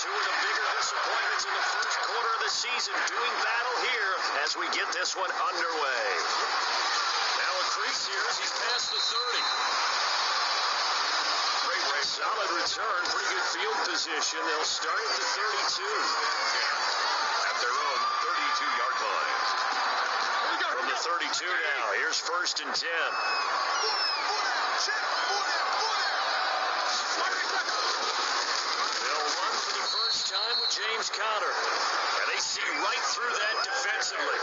Two of the bigger disappointments in the first quarter of the season doing battle here as we get this one underway. Now a crease here as he's past the 30. Solid return, pretty good field position. They'll start at the 32. At their own 32-yard line. From the 32 now, here's 1st and 10. They'll run for the first time with James Conner. And they see right through that defensively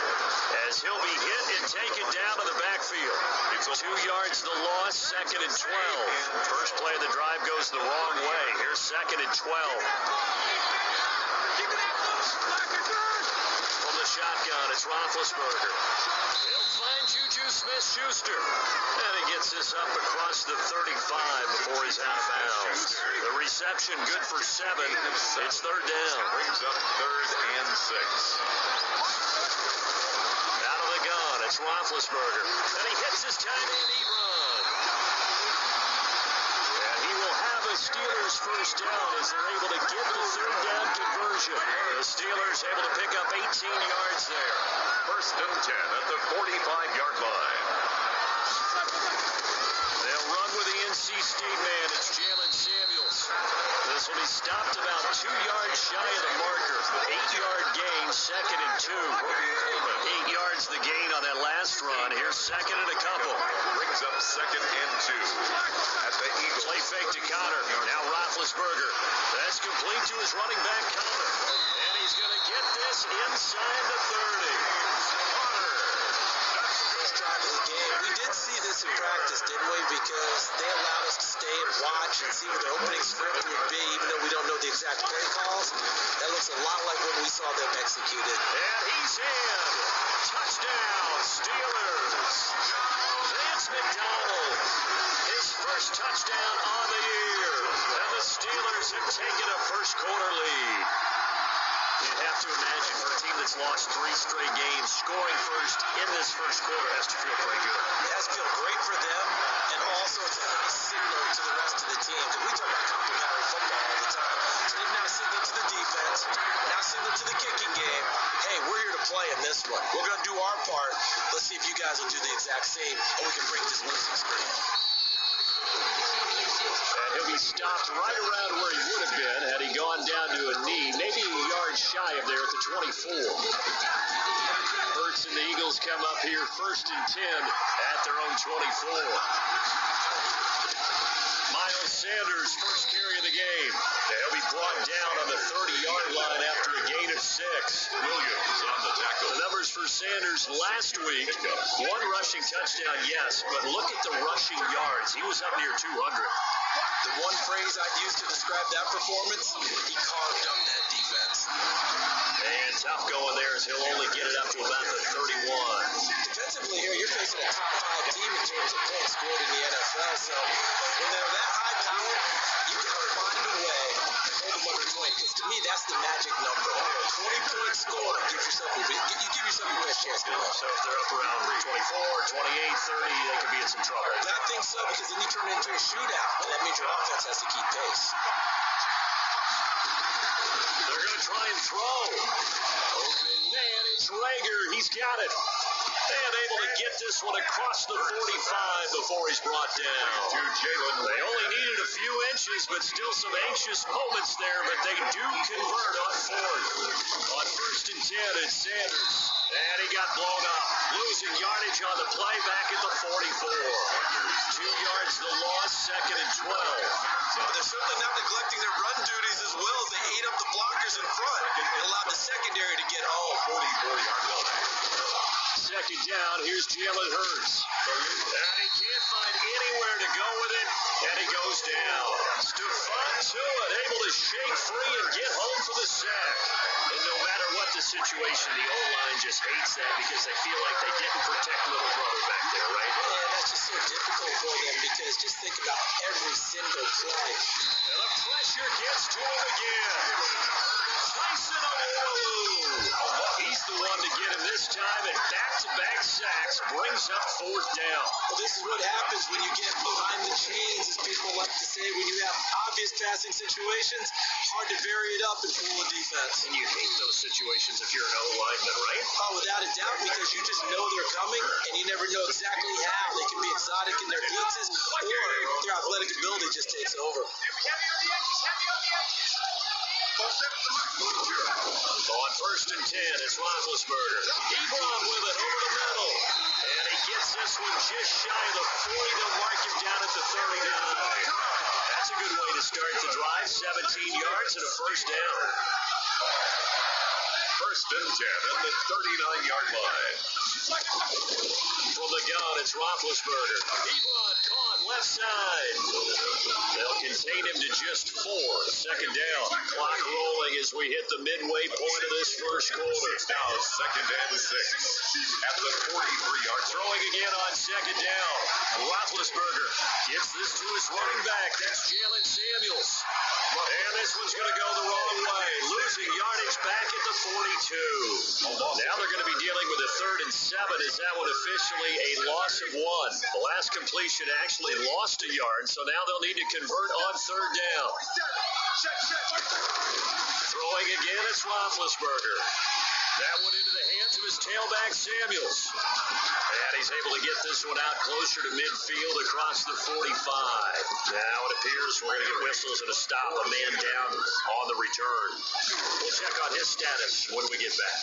as he'll be hit and taken down to the backfield. 2 yards the loss, 2nd and 12. First play of the drive goes the wrong way. Here's 2nd and 12. From the shotgun, it's Roethlisberger. He'll find Juju Smith-Schuster. And he gets this up across the 35 before he's out of bounds. The reception good for 7. It's 3rd down. Brings up 3rd and 6. Out of the gun, it's Roethlisberger. And he hits his tight end Ebron. And he will have a Steelers first down as they're able to get the 3rd down conversion. The Steelers able to pick up 18 yards there. 1st and 10 at the 45-yard line. They'll run with the NC State man. It's Jalen Samuels. This will be stopped about 2 yards shy of the marker. 8-yard gain, 2nd and 2. 8 yards the gain on that last run. Here's 2nd and a couple. Brings up 2nd and 2 at the Eagles. Play fake to Conner. Now Roethlisberger. That's complete to his running back Conner. And he's going to get this inside the 30. First drive of the game. We did see this in practice, didn't we? Because they allowed us to stay and watch and see what the opening script would be, even though we don't know the exact play calls. That looks a lot like when we saw them executed. And he's in. Touchdown, Steelers. Vance McDonald. His first touchdown on the year. And the Steelers have taken a first quarter lead. You'd have to imagine for a team that's lost 3 straight games, scoring first in this first quarter has to feel pretty good. It has to feel great for them, and also it's a nice signal to the rest of the team. Because we talk about complementary football all the time. So they've now signaled to the defense, now signaled to the kicking game, hey, we're here to play in this one. We're going to do our part. Let's see if you guys will do the exact same, and we can break this losing streak. And he'll be stopped right around where he would have been had he gone down to a knee, maybe a yard shy of there at the 24. Hurts and the Eagles come up here 1st and 10 at their own 24. Miles Sanders, first carry of the game. They'll be brought down on the 30-yard line after a gain of 6. Williams on the tackle. The numbers for Sanders last week, 1 rushing touchdown, yes, but look at the rushing yards. He was up near 200. The one phrase I'd use to describe that performance, he carved up that defense. And tough going there as he'll only get it up to about the 31. Defensively here, you're facing a top 5 team in terms of points scored in the NFL. So when they're that high powered, you got to find a way to hold them under 20. Because to me, that's the magic number. 20-point score, you give yourself a best chance to win. So if they're up around 24, 28, 30, they could be in some trouble. I think so, because then you turn it into a shootout, and that means your offense has to keep pace. They're going to try and throw. Open man, it's Rager. He's got it. And able to get this one across the 45 before he's brought down. To Jalen. They only needed a few inches, but still some anxious moments there, but they do convert on 4th. On 1st and 10, it's Sanders. And he got blown up. Losing yardage on the play back at the 44. 2 yards the loss, 2nd and 12. But they're certainly not neglecting their run duties as well as they ate up the blockers in front and allowed the secondary to get home. 44-yard line. 2nd down, here's Jalen Hurts. And he can't find anywhere to go with it, and he goes down. Stephon Tuitt able to shake free and get home for the sack. And no matter what the situation, the O-line just hates that because they feel like they didn't protect little brother back there, right? Yeah, that's just so difficult for them because just think about every single play. And the pressure gets to him again. Tyson Alualu. He's the one to get him this time, and back-to-back sacks brings up fourth down. Well, this is what happens when you get behind the chains, as people like to say. When you have obvious passing situations, hard to vary it up and fool a defense. And you hate those situations if you're an O-lineman, right? Oh, without a doubt, because you just know they're coming, and you never know exactly how. They can be exotic in their blitzes, or their athletic ability just takes over. On first and 10, it's Roethlisberger. Ebron with it over the middle. And he gets this one just shy of the 40. They'll mark him down at the 39. That's a good way to start the drive. 17 yards and a first down. First and 10 at the 39-yard line. From the gun, it's Roethlisberger. Ebron caught left side. They'll contain him to just 4. Second down. Clock rolling as we hit the midway point of this first quarter. It's now second and 6 at the 43-yard. Throwing again on second down. Roethlisberger gets this to his running back. That's Jalen Samuels. And this one's going to go the wrong way. Losing yardage back at the 42. Now they're going to be dealing with a 3rd and 7. Is that one officially a loss of 1? The last completion actually lost a yard, so now they'll need to convert on 3rd down. Throwing again, it's Roethlisberger. That one into the hands of his tailback, Samuels. And he's able to get this one out closer to midfield across the 45. Now it appears we're going to get whistles and a stop, a man down on the return. We'll check on his status when we get back.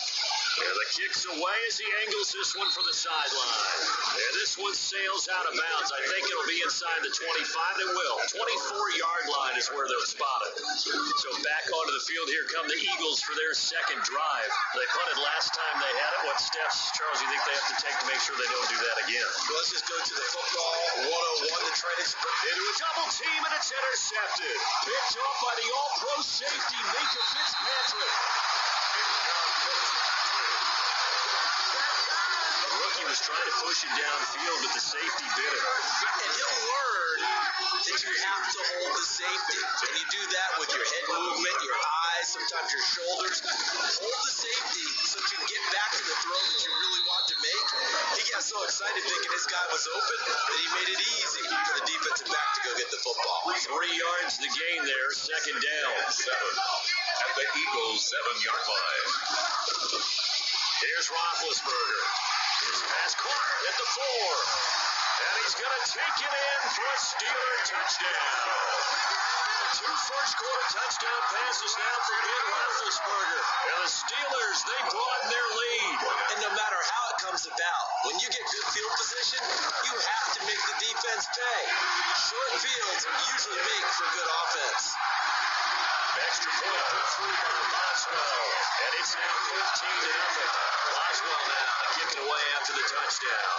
And the kick's away as he angles this one for the sideline. And this one sails out of bounds. I think it'll be inside the 25. It will. 24-yard line is where they'll spot it. So back onto the field here come the Eagles for their second drive. They punted last time they had it. What steps, Charles, you think they have to take to make sure they don't do that again? Well, let's just go to the football 101, the training sprint. Into a double team, and it's intercepted. Picked off by the all-pro safety, Minka Fitzpatrick. The rookie was trying to push him downfield, but the safety bit him. And he'll learn that you have to hold the safety. And you do that with your head movement, your eyes, sometimes your shoulders. Hold the safety so you can get back to the throw that you really want to make. He got so excited thinking this guy was open that he made it easy for the defensive back to go get the football. 3 yards the gain there, second down. 7 at the Eagles' 7-yard line. Here's Roethlisberger. His pass caught at the 4. And he's going to take it in for a Steeler touchdown. 2 first-quarter touchdown passes now for Ben Roethlisberger. And the Steelers, they broaden their lead. And no matter how it comes about, when you get good field position, you have to make the defense pay. Short fields usually make for good offense. Extra point put through by Boswell. And it's now 14-0. Boswell now kicking away after the touchdown.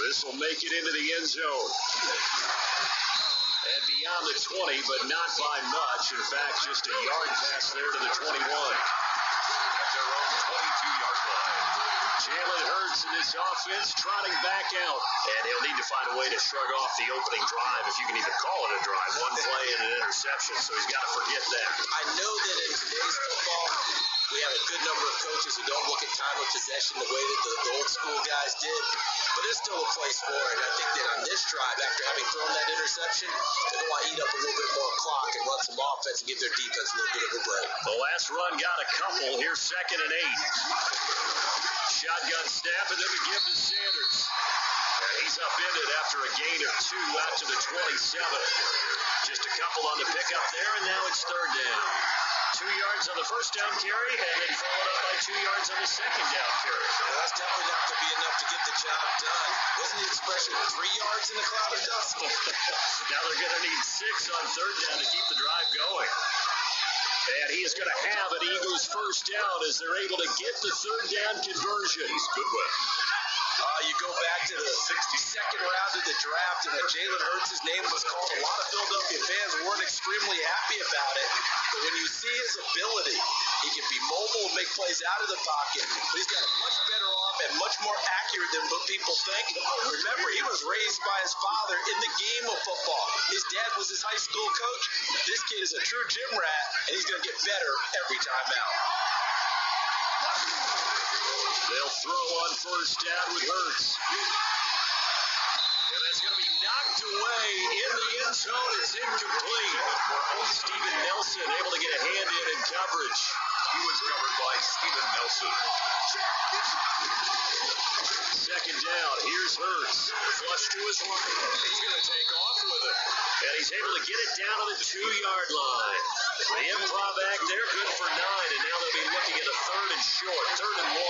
This will make it into the end zone. And beyond the 20, but not by much. In fact, just a yard pass there to the 21. At their own 22-yard line. Jalen Hurts in this offense trotting back out. And he'll need to find a way to shrug off the opening drive, if you can even call it a drive. 1 play and an interception, so he's got to forget that. I know that in today's football, we have a good number of coaches who don't look at time of possession the way that the old school guys did. But there's still a place for it. I think that on this drive, after having thrown that interception, they're going to want to eat up a little bit more clock and run some offense and give their defense a little bit of a break. The last run got a couple. Here's 2nd and 8. Shotgun snap, and then we give to Sanders. And he's upended after a gain of 2 out to the 27. Just a couple on the pickup there, and now it's 3rd down. 2 yards on the first down carry, and then followed up by 2 yards on the second down carry. Well, that's definitely not going to be enough to get the job done. Wasn't the expression 3 yards in a cloud of dust? Now they're going to need 6 on 3rd down to keep the drive going. And he is going to have an Eagles first down as they're able to get the 3rd down conversion. Goodwin. You go back to the 62nd round of the draft, and when Jalen Hurts' name was called, a lot of Philadelphia fans weren't extremely happy about it. But when you see his ability, he can be mobile and make plays out of the pocket. But he's got a much better arm tough and much more accurate than what people think. Remember, he was raised by his father in the game of football. His dad was his high school coach. This kid is a true gym rat, and he's going to get better every time out. They'll throw on first down with Hurts. And that's going to be knocked away in the end zone. It's incomplete. Steven Nelson able to get a hand in coverage. He was covered by Steven Nelson. Second down. Here's Hurts. Flush to his right. He's going to take off with it. And he's able to get it down to the 2-yard line. The improv act there, good for 9. And now they'll be looking at a third and short. Third and 1.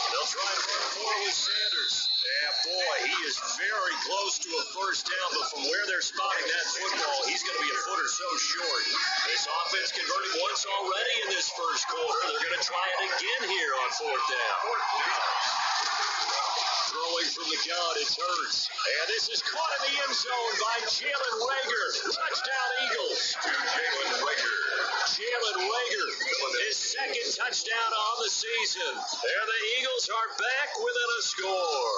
They'll try and run forward with Sanders. Yeah, boy, he is very close to a first down, but from where they're spotting that football, he's going to be a foot or so short. This offense converted once already in this first quarter. They're going to try it again here on fourth down. Throwing from the gun, it's Hurts. And this is caught in the end zone by Jalen Reagor. Touchdown, Eagles. To Jalen Reagor. Jalen Reagor, his second touchdown on the season. There the Eagles are back within a score.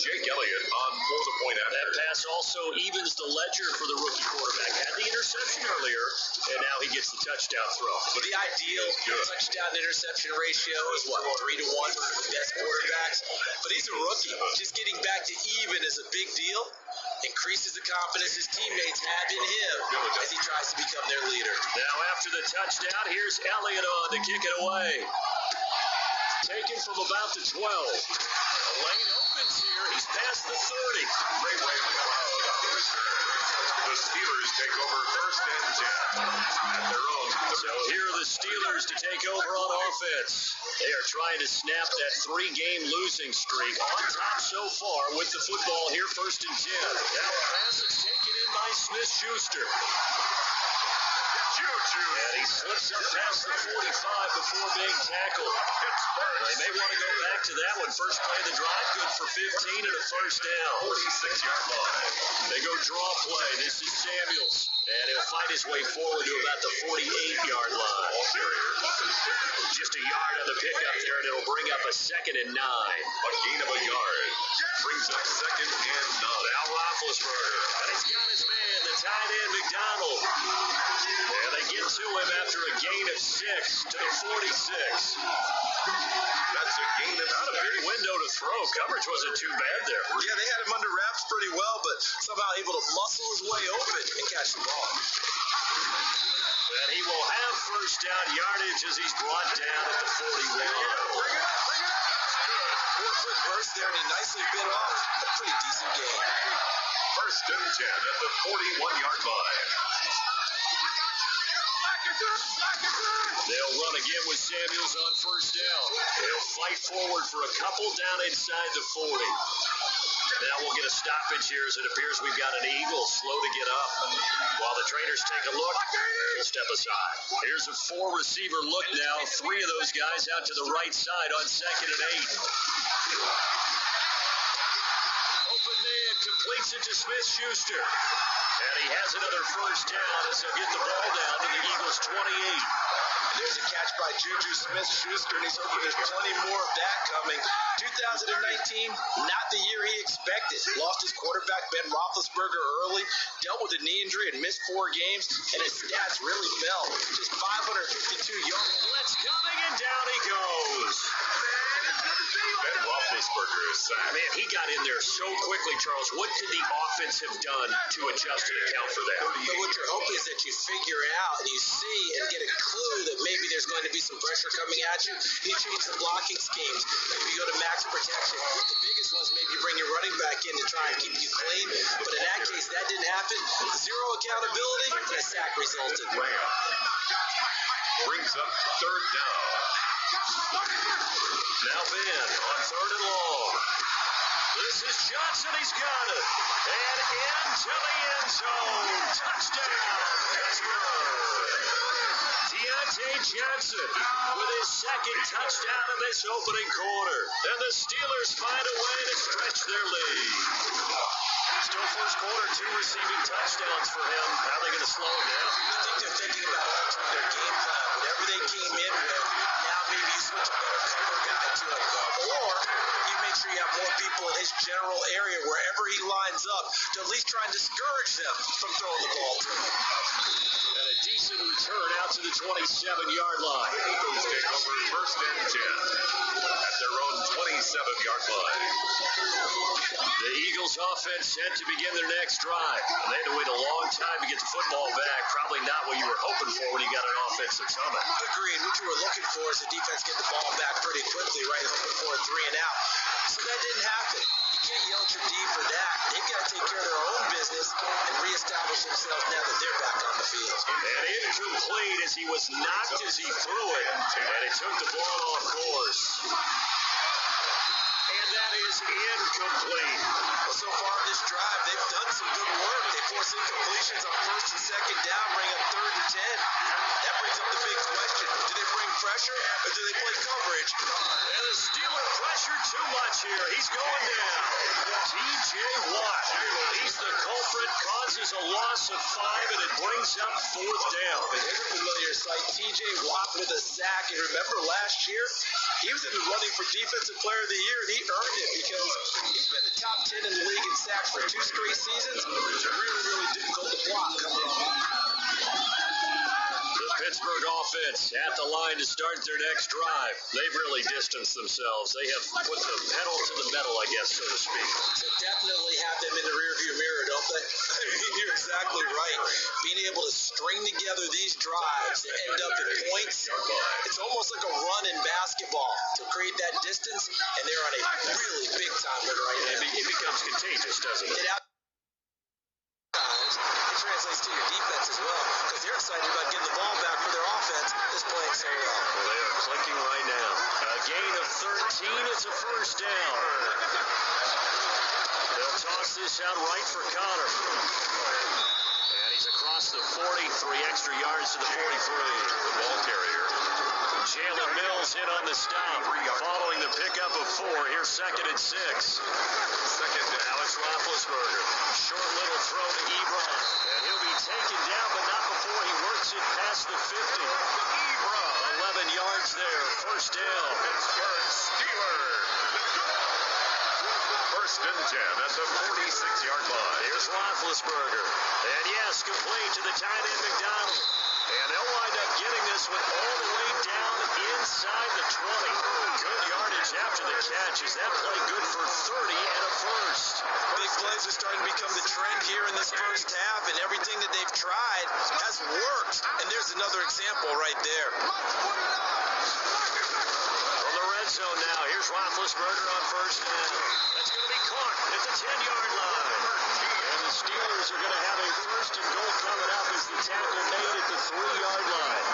Jake Elliott on for the point after. That pass also evens the ledger for the rookie quarterback. Had the interception earlier, and now he gets the touchdown throw. Well, the ideal touchdown-interception ratio is what, 3 to 1 for the best quarterbacks? But he's a rookie. Just getting back to even is a big deal. Increases the confidence his teammates have in him as he tries to become their leader. Now after the touchdown, here's Elliott on to kick it away. Taken from about the 12. Lane opens here. He's past the 30. Great way to go. The Steelers take over first and 10 at their own. So here are the Steelers to take over on offense. They are trying to snap that 3-game losing streak. On top so far with the football here, first and 10. Now a pass is taken in by Smith-Schuster. And he slips up past the 45 before being tackled. They may want to go back to that one. First play of the drive, good for 15 and a first down. 46-yard line. They go draw play. This is Samuels. And he'll fight his way forward to about the 48-yard line. Just a yard on the pickup there, and it'll bring up a second and 9. A gain of a yard. Brings up second and 9. Now Roethlisberger. And he's got his man, the tight end, McDonald. And they get to him after a gain of 6 to the 46. That's a gain of Not a big window to throw. Coverage wasn't too bad there. Yeah, they had him under wraps pretty well, but somehow able to muscle his way open and catch the ball. And he will have first down yardage as he's brought down at the 41. Bring it up. 4-foot burst there, and he nicely bit off a pretty decent gain. first and 10 at the 41-yard line. They'll run again with Samuels on first down. They'll fight forward for a couple down inside the 40. Now we'll get a stoppage here as it appears we've got an Eagle slow to get up. While the trainers take a look, we'll step aside. Here's a 4-receiver look now. 3 of those guys out to the right side on second and 8. Open man completes it to Smith-Schuster. And he has another first down as they'll get the ball down to the Eagles' 28. There's a catch by Juju Smith-Schuster, and he's hoping there's plenty more of that coming. 2019, not the year he expected. Lost his quarterback, Ben Roethlisberger, early, dealt with a knee injury and missed 4 games, and his stats really fell. Just 552 yards. Blitz coming, and down he goes. Ben Roethlisberger is sacked. Man, he got in there so quickly, Charles. What could the offense have done to adjust and account for that? But what you're hoping is that you figure out and you see and get a clue that maybe there's going to be some pressure coming at you. You change the blocking schemes. Maybe you go to max protection. The biggest ones, maybe you bring your running back in to try and keep you clean. But in that case, that didn't happen. 0 accountability, and a sack resulted. Ram brings up third down. Now Ben on third and long. This is Johnson. He's got it. And into the end zone. Touchdown, Pittsburgh. Deontay Johnson with his second touchdown of this opening quarter. And the Steelers find a way to stretch their lead. Still first quarter, 2 receiving touchdowns for him. How are they going to slow him down? I think they're thinking about altering their game plan. Whatever they came in with, now maybe you switch a better cover guy to it. Or you make sure you have more people in his general area wherever he lines up to at least try and discourage them from throwing the ball to him. And a decent return out to the 27-yard line. Eagles take over first and 10 at their own 27-yard line. The Eagles offense set to begin their next drive. And they had to wait a long time to get the football back. Probably not what you were hoping for when you got an offensive summit. Agreed. What you were looking for is the defense get the ball back pretty quickly, right? Hoping for a 3 and out. So that didn't happen. You can't yell at your D for that. They've got to take care of their own business and reestablish themselves now that they're back on the field. And incomplete as he was knocked as he threw it. And it took the ball off course. And that is incomplete. Well, so far in this drive, they've done some good work. They force incompletions on first and second down, bring up 3rd and 10. That brings up the big question. Do they bring pressure or do they play coverage? And the Steeler pressure too much here. He's going down. T.J. Watt. He's the culprit, causes a loss of 5, and it brings up 4th down. But here's a familiar sight. T.J. Watt with a sack. And remember last year, he was in the running for Defensive Player of the Year, and he earned it because he's been the top 10 in the league in sacks for 2 straight seasons. It's really, really difficult to block coming on. The Pittsburgh offense at the line to start their next drive. They've really distanced themselves. They have put the pedal to the metal, I guess, so to speak. So definitely have them in the rearview mirror, don't they? I mean, you're exactly right. Being able to string together these drives that end up in points, it's almost like a run in basketball to create that distance, and they're on a really big timer right now. It becomes contagious, doesn't it? It translates to your defense as well, because they're excited about getting the ball back for their offense that's playing so well. Well, they are clicking right now. A gain of 13. It's a first down. They'll toss this out right for Connor. And he's across the 40, 3 extra yards to the 43. The ball carrier. Jalen Mills in on the stop. Following the pickup of 4. Here's 2nd and 6. Second down. Now it's Roethlisberger. Short little throw to Ebron. And he'll be taken down, but not before he works it past the 50. Ebron. 11 yards there. First down. Pittsburgh Steelers. First and 10 at the 46-yard line. Here's Roethlisberger. And yes, complete to the tight end McDonald. And they'll wind up getting this one all the way down inside the 20. Good yardage after the catch. Is that play good for 30 and a first? Big plays are starting to become the trend here in this first half, and everything that they've tried has worked. And there's another example right there. From the red zone now, here's Roethlisberger on first down. That's going to be caught at the 10-yard line. And the Steelers are going to have a first and goal coming up as the tackle made at the 3-yard line.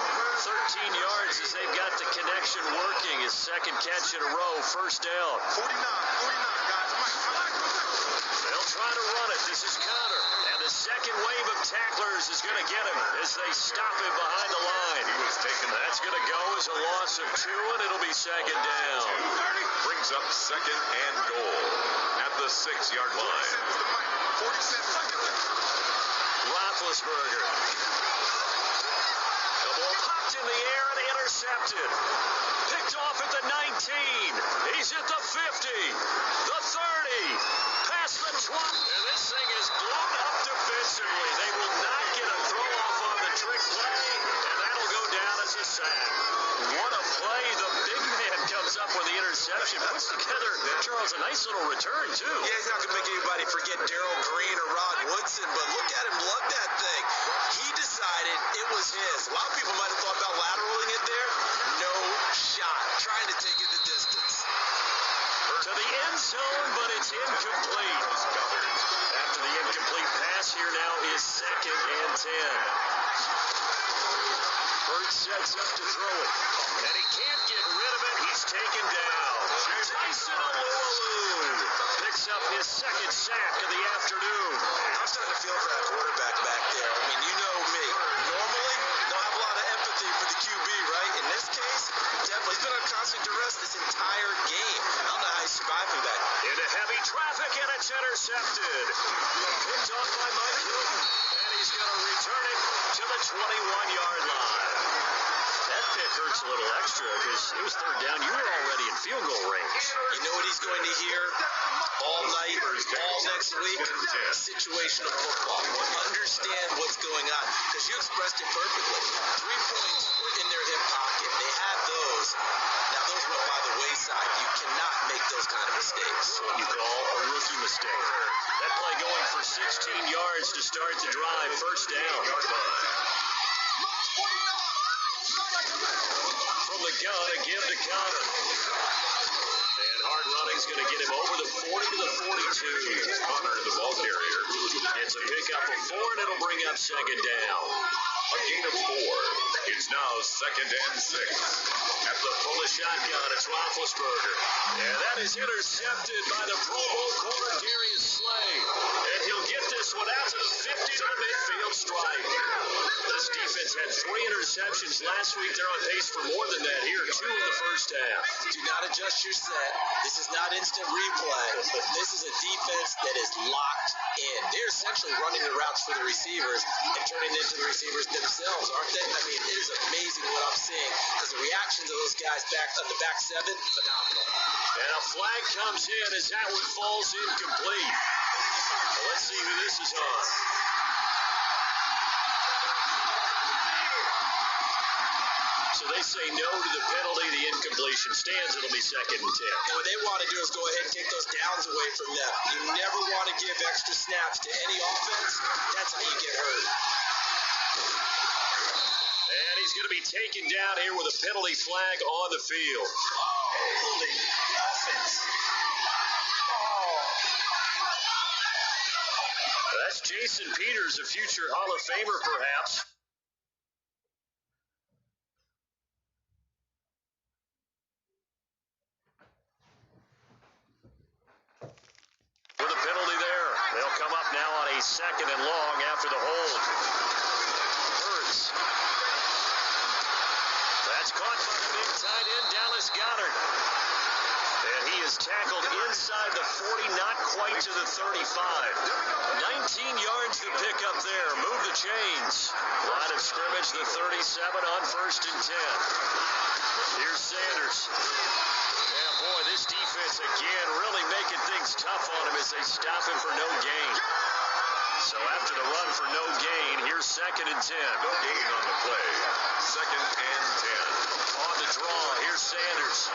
13 yards as they've got the connection working. His second catch in a row, first down. 49, guys. They'll try to run it. This is Connor. And the second wave of tacklers is going to get him as they stop him behind the line. He was taken. That's going to go as a loss of 2, and it'll be second down. Brings up second and goal at the 6-yard line. 47 seconds. Roethlisberger. The ball popped in the air and intercepted. Picked off at the 19. He's at the 50. The 30. Past the 20. And this thing is blown up defensively. They will not get a throw off on the trick play, and that'll go down as a sack. What a play. The big man comes up with the interception. Puts together, Charles, a nice little return, too. Yeah, he's not going to make anybody forget Darrell Green or Rod Woodson, but look at him lug that thing. He decided it was his. A lot of people might have thought about lateraling it there. No shot. Trying to take it the distance. To the end zone, but it's incomplete. After the incomplete pass, here now is 2nd and 10. Burt sets up to throw it, and he can't get rid of it. He's taken down. Tyson Alualu picks up his second sack of the afternoon. I'm starting to feel for that quarterback back there. I mean, you know me. Normally, don't have a lot of empathy for the QB, right? In this case, definitely. He's been on constant duress this entire game. I don't know how he's surviving that. Into heavy traffic, and it's intercepted. off by Mike Newton. And he's going to return it to the 21-yard line. That pick hurts a little extra because it was third down. You were already in field goal range. You know what he's going to hear all night, all next week? Situational football. Understand what's going on. Because you expressed it perfectly. 3 points were in their hip pocket. They had those. Now, those went by the wayside. You cannot make those kind of mistakes. What you call a rookie mistake. That play going for 16 yards to start the drive. First down. From the gun, again to Connor. And hard running's going to get him over the 40 to the 42. Connor, the ball carrier. It's a pickup of 4, and it'll bring up second down. A gain of 4. It's now 2nd and 6. At the pull of shotgun, it's Roethlisberger. And that is intercepted by the Pro Bowl corner, Darius Slay. And he'll get this one out to the 50 to the midfield stripe. This defense had 3 interceptions last week. They're on pace for more than that here, 2 in the first half. Do not adjust your set. This is not instant replay. This is a defense that is locked in. They're essentially running the routes for the receivers and turning it into the receivers themselves, aren't they? I mean, it is amazing what I'm seeing because the reactions of those guys back on the back 7, phenomenal. And a flag comes in as that one falls incomplete. Well, let's see who this is on. So they say no to the penalty. The incompletion stands. It'll be 2nd and 10. And what they want to do is go ahead and take those downs away from them. You never want to give extra snaps to any offense. That's how you get hurt. And he's going to be taken down here with a penalty flag on the field. Holding offense. That's Jason Peters, a future Hall of Famer, perhaps. With a penalty there. They'll come up now on a 2nd and long after the hold. Hurts. That's caught by the big tight end, Dallas Goedert. And he is tackled inside the 40, not quite to the 35. 19 yards to pick up there. Move the chains. Line of scrimmage, the 37 on 1st and 10. Here's Sanders. And boy, this defense again really making things tough on him as they stop him for no gain. So after the run for no gain, here's 2nd and 10. No gain on the play. 2nd and 10. On the draw, here's Sanders.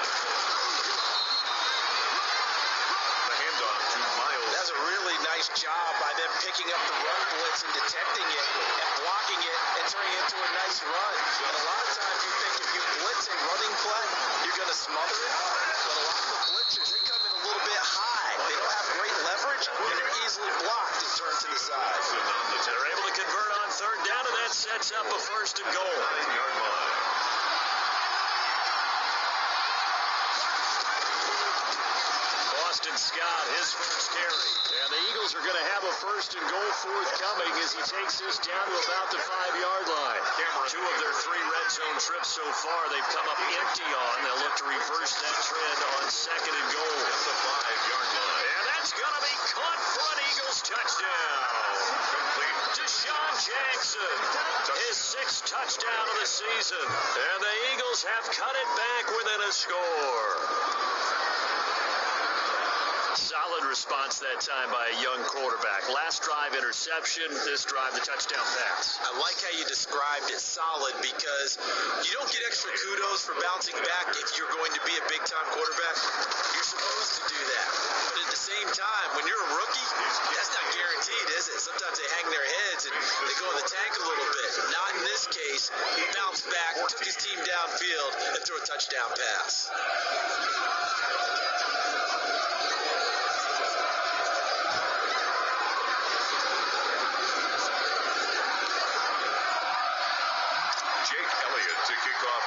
The handoff to Miles. That's a really nice job by them picking up the run blitz and detecting it and blocking it and turning it into a nice run. And a lot of times you think if you blitz a running play, you're going to smother it. But a lot of the blitzers, they come in a little bit high. They don't have great leverage, and they're easily blocked and turned to the side. They're able to convert on 3rd down, and that sets up a 1st and goal. 9-yard line. Boston Scott, his first carry. And the Eagles are going to have a 1st and goal forthcoming as he takes this down to about the 5-yard line. 2 of their 3 red zone trips so far they've come up empty on. They'll look to reverse that trend on 2nd and goal. At the 5-yard line. And that's going to be caught for an Eagles touchdown. Complete. Deshaun Jackson, his 6th touchdown of the season. And the Eagles have cut it back within a score. Solid response that time by a young quarterback. Last drive interception, this drive the touchdown pass. I like how you described it solid because you don't get extra kudos for bouncing back if you're going to be a big-time quarterback. You're supposed to do that. But at the same time, when you're a rookie, that's not guaranteed, is it? Sometimes they hang their heads and they go in the tank a little bit. Not in this case. He bounced back, took his team downfield, and threw a touchdown pass.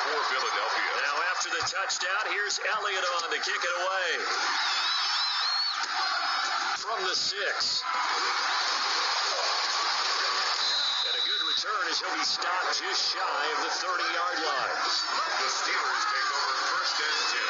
For Philadelphia. Now after the touchdown, here's Elliott on to kick it away. From the 6. And a good return as he'll be stopped just shy of the 30-yard line. The Steelers take over 1st and 10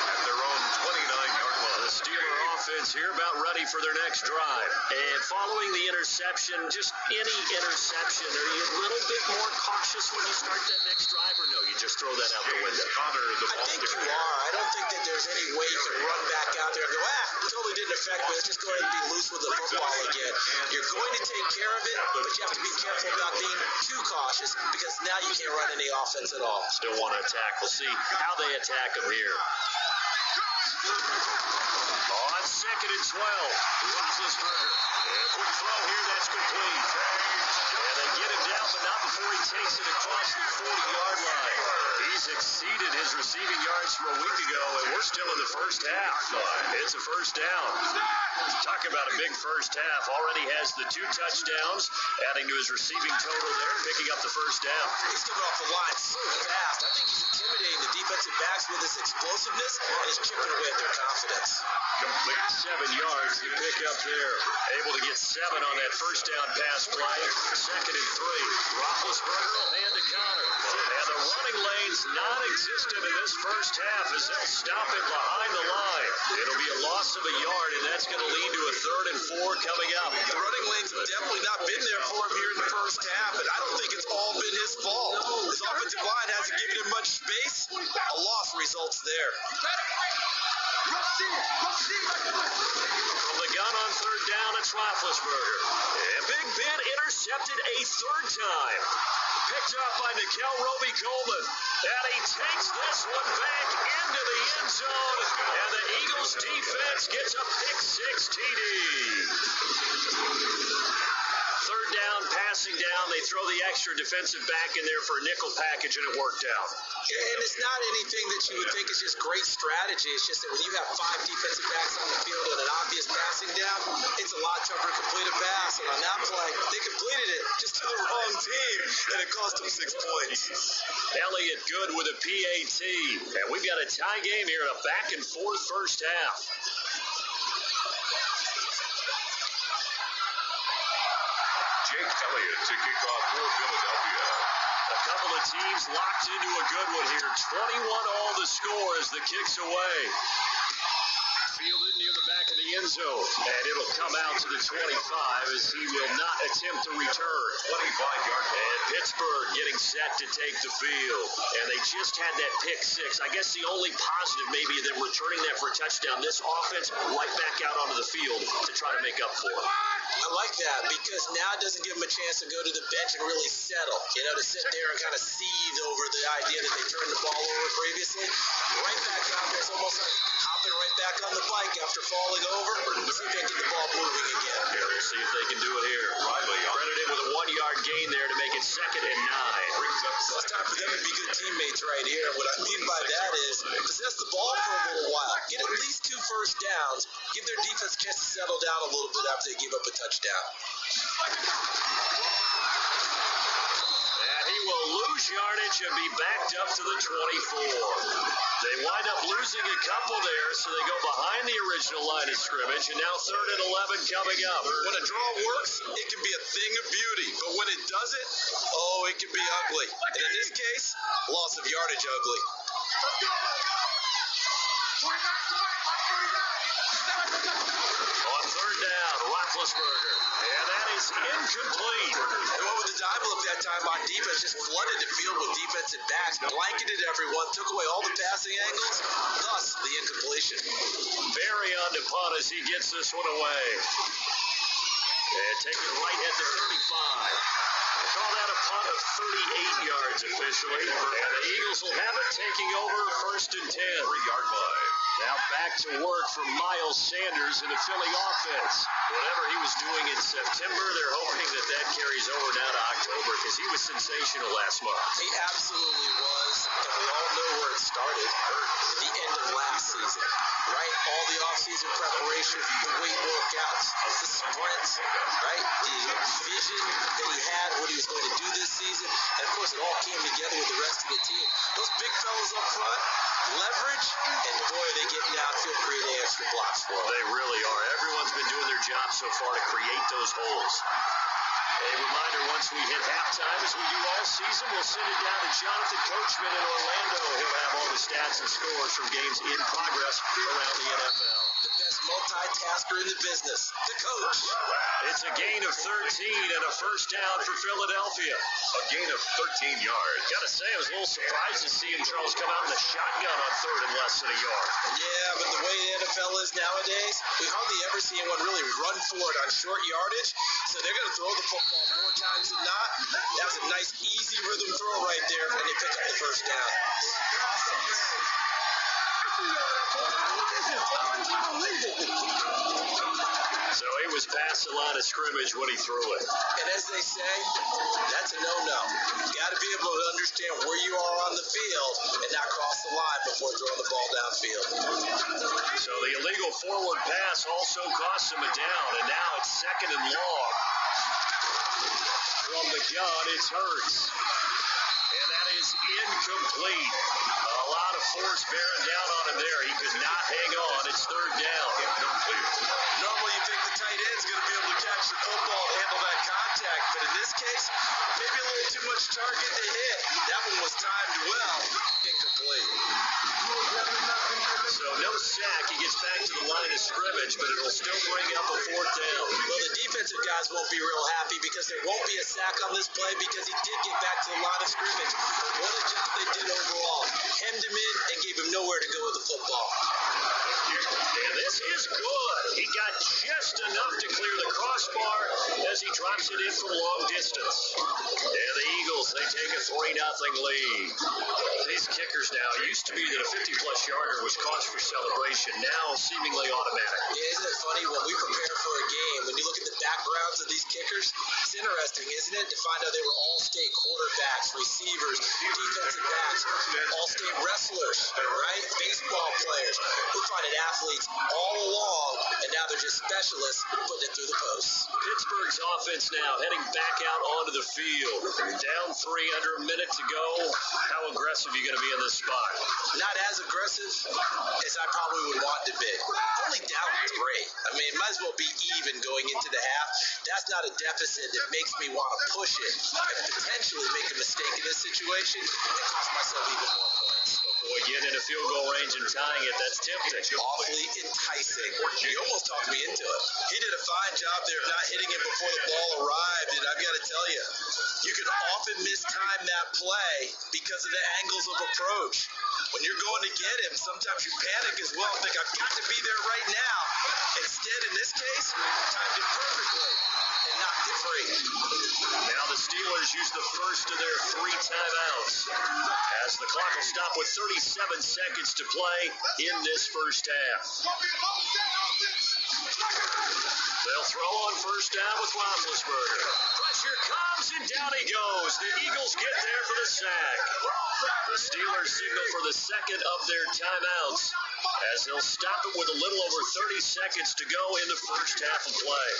at their own 29-yard line. The Steeler offense here about ready for their next drive. And following the interception, just any interception, are you a little bit more cautious when you start that next drive, or no, you just throw that out the window? I think you are. I don't think that there's any way you can run back out there and go, it totally didn't affect me. Let's just go ahead and be loose with the football again. You're going to take care of it, but you have to be careful about being too cautious because now you can't run any offense at all. Still want to attack. We'll see how they attack them here. On 2nd and 12, Roethlisberger. And quick throw here, that's complete. And they get him down, but not before he takes it across the 40-yard line. He's exceeded his receiving yards from a week ago, and we're still in the first half. It's a first down. Talk about a big first half. Already has the 2 touchdowns, adding to his receiving total there, picking up the first down. He's coming off the line so fast. I think he's intimidating the defensive backs with his explosiveness, and he's chipping away at their confidence. Complete 7 yards to pick up there. Able to get 7 on that first down pass play. 2nd and 3. Roethlisberger will hand to Connor. And the running lane's non-existent in this first half as they'll stop it behind the line. It'll be a loss of a yard, and that's going to lead to a 3rd and 4 coming up. The running lanes have definitely not been there for him here in the first half, and I don't think it's all been his fault. His offensive line hasn't given him much space. A loss results there. From the gun on 3rd down, it's Roethlisberger. And Big Ben intercepted a 3rd time. Picked up by Nikel Roby-Coleman. And he takes this one back into the end zone. And the Eagles defense gets a pick-6 TD. 3rd down, passing down. They throw the extra defensive back in there for a nickel package, and it worked out. And it's not anything that you would think is just great strategy. It's just that when you have 5 defensive backs on the field and an obvious passing down, it's a lot tougher to complete a pass. And on that play, they completed it just to the wrong team, and it cost them 6 points. Elliott good with a PAT. And we've got a tie game here, a back-and-forth first half. Jake Elliott to kick off for Philadelphia. A couple of teams locked into a good one here. 21 all the score as the kick's away. Fielded near the back of the end zone. And it'll come out to the 25 as he will not attempt to return. 25-yard line. And Pittsburgh getting set to take the field. And they just had that pick-6. I guess the only positive maybe of them returning that for a touchdown. This offense right back out onto the field to try to make up for it. I like that because now it doesn't give them a chance to go to the bench and really settle, to sit there and kind of seethe over the idea that they turned the ball over previously. Right back out there, it's almost like hopping right back on the bike after falling over. See if they can get the ball moving again. Yeah, we'll see if they can do it here. Credited with a 1-yard gain there to make it 2nd and 9. So it's time for them to be good teammates right here. What I mean by that is possess the ball for a little while. Get at least 2 first downs. Give their defense a chance to settle down a little bit after they give up a touchdown. And he will lose yardage and be backed up to the 24. They wind up losing a couple there, so they go behind the original line of scrimmage, and now 3rd and 11 coming up. When a draw works, it can be a thing of beauty, but when it doesn't, it can be ugly. And in this case, loss of yardage ugly. On 3rd down, Roethlisberger. And that is incomplete. And what with the dive look that time on defense, just flooded the field with defensive backs, blanketed everyone, took away all the passing angles, thus the incompletion. Barry on to punt as he gets this one away. And taking right at the 35. Call that a punt of 38 yards officially. And the Eagles will have it taking over 1st and 10. 3-yard line. Now back to work for Miles Sanders in the Philly offense. Whatever he was doing in September, they're hoping that carries over now to October because he was sensational last month. He absolutely was, and we all know where it started. At the end of last season, right? All the offseason preparation, the weight workouts, the sprints, right? The vision that he had, what he was going to do this season, and of course it all came together with the rest of the team. Those big fellas up front, leverage, and boy, they get downfield, creating extra blocks for them. They really are. Everyone's been doing their job so far to create those holes. A reminder, once we hit halftime, as we do all season, we'll send it down to Jonathan Coachman in Orlando. He'll have all the stats and scores from games in progress around the NFL. The best multitasker in the business, the coach. It's a gain of 13 and a first down for Philadelphia. A gain of 13 yards. Gotta say, I was a little surprised to see him, Charles, come out in the shotgun on third and less than a yard. Yeah, but the way the NFL is nowadays, we hardly ever see anyone really run for it on short yardage. So they're going to throw the football more times than not. That was a nice, easy rhythm throw right there, and they pick up the first down. So he was past the line of scrimmage when he threw it. And as they say, that's a no-no. You got to be able to understand where you are on the field and not cross the line before throwing the ball downfield. So the illegal forward pass also cost him a down, and now it's second and long. From the gun, it's Hurts. And that is incomplete. A lot of force bearing down on him there. He could not hang on. It's third down. Incomplete. Normally you think the tight end's going to be able to catch the football and handle that contact, but in this case, maybe a little too much target to hit. That one was timed well. Incomplete. So no sack. He gets back to the line of scrimmage, but it'll still bring up a fourth down. Well, the defensive guys won't be real happy because there won't be a sack on this play because he did get back to the line of scrimmage. What a job they did overall. Hemmed him in and gave him nowhere to go with the football. And this is good. He got just enough to clear the crossbar as he drops it in from long distance. And the Eagles, they take a 3-0 lead. These kickers now, it used to be that a 50-plus yarder was cause for celebration. Now seemingly automatic. Yeah, isn't it funny when we prepare for a game, when you look at the backgrounds of these kickers, it's interesting, isn't it, to find out they were all-state quarterbacks, receivers, defensive backs, all-state wrestlers, right? Baseball players. We're finding athletes all along, and now they're just specialists putting it through the posts. Pittsburgh's offense now heading back out onto the field. Down 3 under a minute to go. How aggressive are you going to be in this spot? Not as aggressive as I probably would want to be. Only down 3. I mean, it might as well be even going into the half. That's not a deficit that makes me want to push it and potentially make a mistake in this situation and cost myself even more points. Boy, getting in a field goal range and tying it, that's tempting. Awfully enticing. He almost talked me into it. He did a fine job there of not hitting him before the ball arrived, and I've got to tell you, you can often mistime that play because of the angles of approach. When you're going to get him, sometimes you panic as well and think, I've got to be there right now. Instead, in this case, timed it perfectly and knocked it free. Now the Steelers use the first of their 3 timeouts as the clock will stop with 37 seconds to play in this first half. They'll throw on first down with Roethlisberger. Pressure comes and down he goes. The Eagles get there for the sack. The Steelers signal for the second of their timeouts as they'll stop it with a little over 30 seconds to go in the first half of play.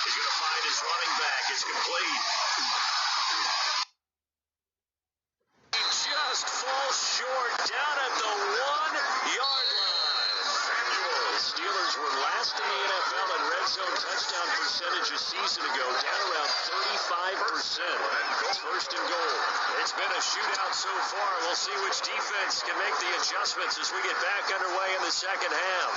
He's going to find his running back. It's complete. He just falls short down at the 1-yard line. The Steelers were last in the NFL in red zone touchdown percentage a season ago, down around 35%. It's first and goal. It's been a shootout so far. We'll see which defense can make the adjustments as we get back underway in the second half.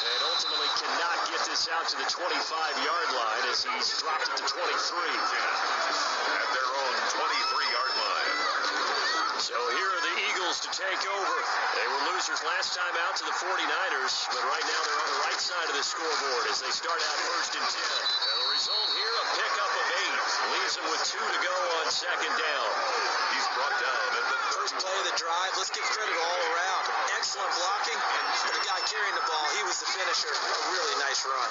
And ultimately cannot get this out to the 25-yard line as he's dropped it to 23. At their own 23-yard line. So here are the Eagles to take over. They were losers last time out to the 49ers, but right now they're on the right side of the scoreboard as they start out first and 10. And the result here, a pickup of 8. Leaves them with 2 to go on second down. He's brought down at the First play of the drive, let's give credit all around. Excellent blocking, and the guy carrying the ball, he was the finisher. A really nice run.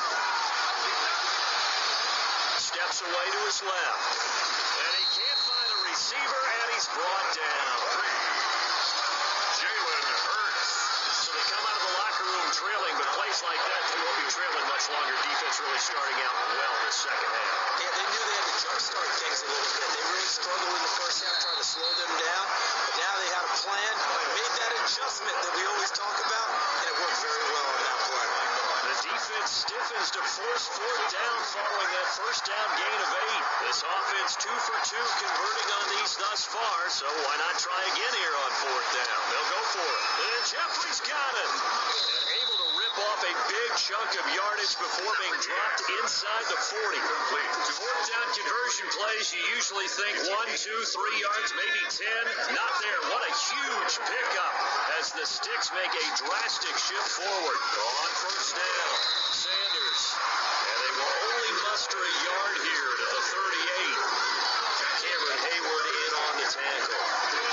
Steps away to his left. And he can't find a receiver, and he's brought down. Jalen Hurts. So they come out of the locker room trailing, but plays like that, they won't be trailing much longer. Defense really starting out well this second half. Yeah, they knew they had to jumpstart things a little bit. They really struggled in the first half trying to slow them down. But now they had a plan, made that adjustment that we always talk about, and it worked very well on that play. The defense stiffens to force fourth down following that first down gain of 8. This offense 2 for 2 converting on these thus far, so why not try again here on fourth down? They'll go for it. And Jeffrey's got it. And able to rip off a big chunk of yardage before being dropped inside the 40. Fourth down conversion plays, you usually think 1, 2, 3 yards, maybe 10. Not there. What a huge pickup as the Sticks make a drastic shift forward. On first down, Sanders. And they will only muster a yard here to the 38. Cameron Hayward in on the tackle.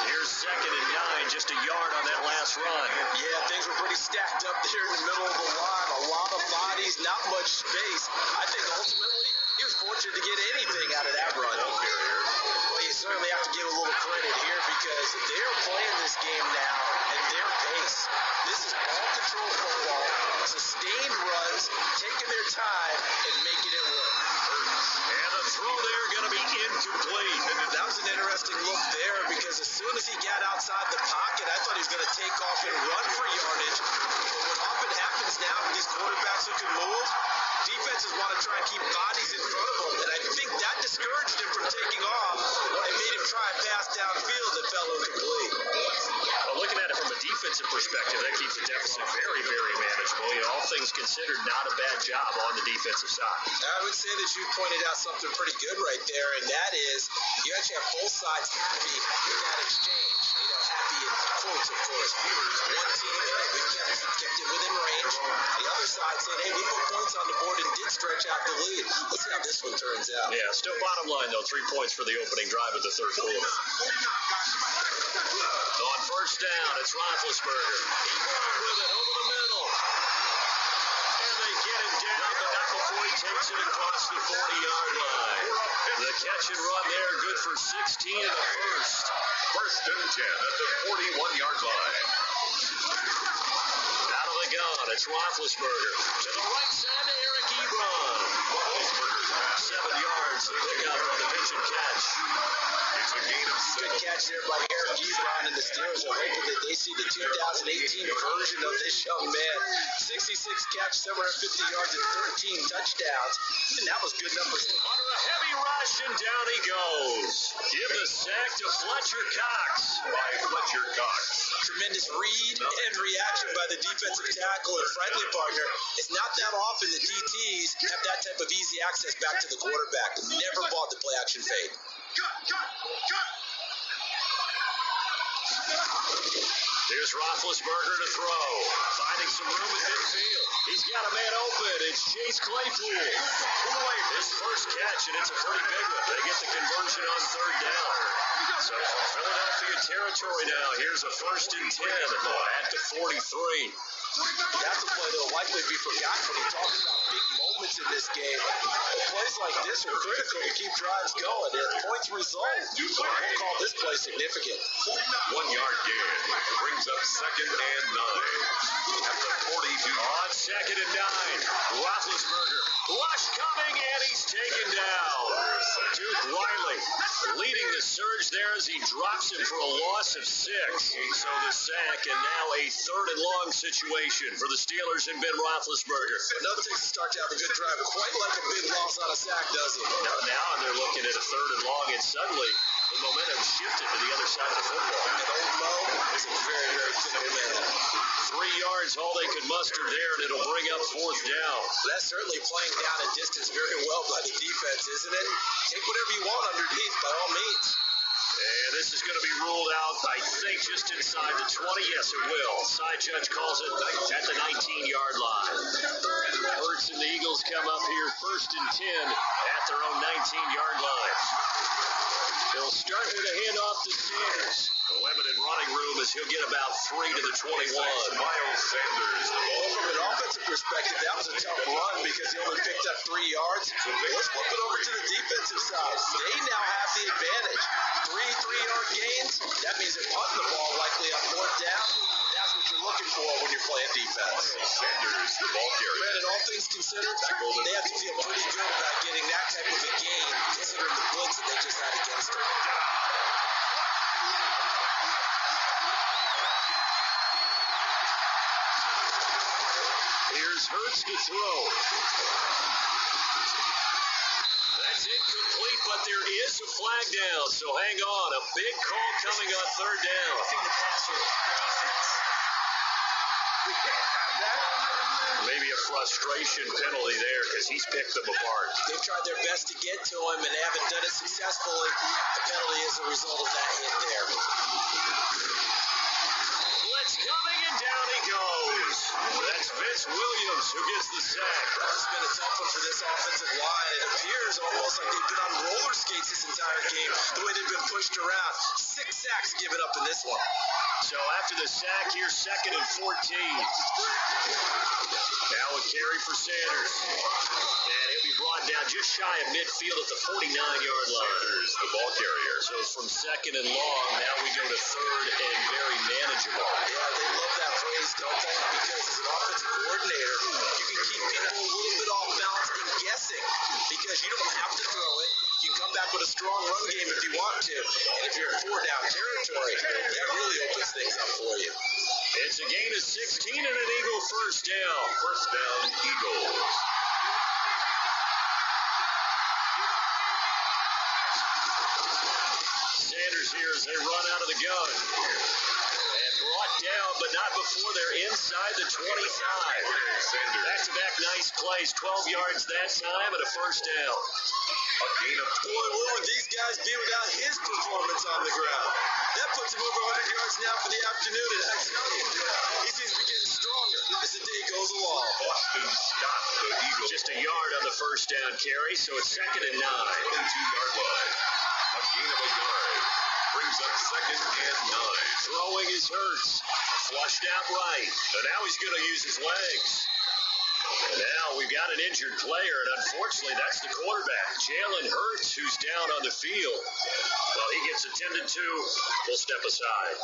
Here's 2nd and 9, just a yard on that last run. Yeah, things were pretty stacked up there in the middle of the line. A lot of bodies, not much space. I think ultimately he was fortunate to get anything out of that run. Well, you certainly have to give a little credit here because they're playing this game now at their pace. This is ball control football, sustained runs, taking their time and making it work. And the throw there going to be incomplete. That was an interesting look there because as soon as he got outside the pocket, I thought he was going to take off and run for yardage. But what often happens now with these quarterbacks who can move, defenses want to try and keep bodies in front of them, and I think that discouraged him from taking off when they made him try and pass downfield that fell incomplete. Well, looking at it from a defensive perspective, that keeps the deficit very, very manageable. You know, all things considered, not a bad job on the defensive side. I would say that you pointed out something pretty good right there, and that is you actually have both sides happy with that exchange. You know, happy in quotes, of course. One team, hey, we kept it within range. The other side saying, hey, we put points on the board and did stretch out the lead. Let's see how this one turns out. Yeah, still bottom line, though, 3 points for the opening drive of the third quarter. On first down, it's Roethlisberger. Ebron with it over the middle. And they get him down, but not before he takes it across the 40-yard line. The catch and run there, good for 16 in the first. 1st and 10 at the 41-yard line. Out of the gun, it's Roethlisberger. To the right side to Eric Ebron. Roethlisberger's pass. 7 yards, the pickup on the pitch and catch. It's a gain of 6. Good catch there by Eric Ebron, and the Steelers are hoping that they see the 2018 version of this young man. 66 catch, 750 yards, and 13 touchdowns. And that was good numbers. Under a heavy rush, and down he goes. Give the sack to Fletcher Cox. By Fletcher Cox. Tremendous read and reaction by the defensive tackle and friendly partner. It's not that often that DTs have that type of easy access back to the quarterback. Never bought the play action fade. Here's Roethlisberger to throw. Finding some room in midfield. He's got a man open. It's Chase Claypool. His first catch, and it's a pretty big one. They get the conversion on third down. So from Philadelphia territory now, here's a 1st and 10 at the 43. That's a play that will likely be forgotten when he talks about big moments in this game. But plays like this are critical to keep drives going. And points result, we'll call this play significant. 1-yard gain brings up 2nd and 9 at the 42. On 2nd and 9, Roethlisberger. Rush coming, and he's taken down. Duke Riley leading the surge there as he drops him for a loss of 6. So the sack, and now a 3rd and long situation for the Steelers and Ben Roethlisberger. Another takes a start to have a good drive, quite like a big loss on a sack, doesn't it? Now they're looking at a 3rd and long, and suddenly the momentum shifted to the other side of the football. And old Mo is a very, very thin man. 3 yards, all they could muster there, and it'll bring up 4th down. That's certainly playing down in distance very well by the defense, isn't it? Take whatever you want underneath, by all means. And this is going to be ruled out, I think, just inside the 20. Yes, it will. Side judge calls it at the 19-yard line. Hurts and the Eagles come up here 1st and 10 at their own 19-yard line. They'll start with a handoff to Sanders. A limited running room as he'll get about 3 to the 21. Miles Sanders. Well, from an offensive perspective, that was a tough run because he only picked up 3 yards. Let's flip it over to the defensive side. They now have the advantage. 3 3-yard gains. That means they're punting the ball likely on 4th down. That's what you're looking for when you're playing defense. Sanders, the ball carrier. Granted, all things considered, they have to feel pretty good about getting that type of a gain, considering the blitz that they just had against them. Here's Here's Hurts to throw. That's incomplete, but there is a flag down, so hang on. A big call coming on third down. Maybe a frustration penalty there because he's picked them apart. They've tried their best to get to him and they haven't done it successfully. The penalty is a result of that hit there. Blitz coming and down he goes. That's Vince Williams who gets the sack. It's been a tough one for this offensive line. It appears almost like they've been on roller skates this entire game, the way they've been pushed around. 6 sacks given up in this one. So after the sack, here's 2nd and 14. Now a carry for Sanders. And he'll be brought down just shy of midfield at the 49-yard line. Sanders, the ball carrier. So from 2nd and long, now we go to 3rd and very manageable. Yeah, they love that phrase, don't they? Because as an offensive coordinator, you can keep people a little bit off balance and guessing because you don't have to throw it. You can come back with a strong run game if you want to. And if you're in 4-down territory, that really opens things up for you. It's a gain of 16 and an Eagle first down. First down, Eagles. Sanders here as they run out of the gun. And brought down, but not before they're inside the 25. Back-to-back nice plays, 12 yards that time and a first down. A gain of Boy, what would these guys be without his performance on the ground? That puts him over 100 yards now for the afternoon, and I tell you, he seems to be getting stronger as the day goes along. Boston stopped the Eagles. Just a yard on the first down carry, so it's 2nd and 9. 22-yard line. A gain of a yard. Brings up 2nd and 9. Throwing is Hurts. Flushed out right. And now he's going to use his legs. And now we've got an injured player, and unfortunately, that's the quarterback, Jalen Hurts, who's down on the field. Well, he gets attended to. We'll step aside.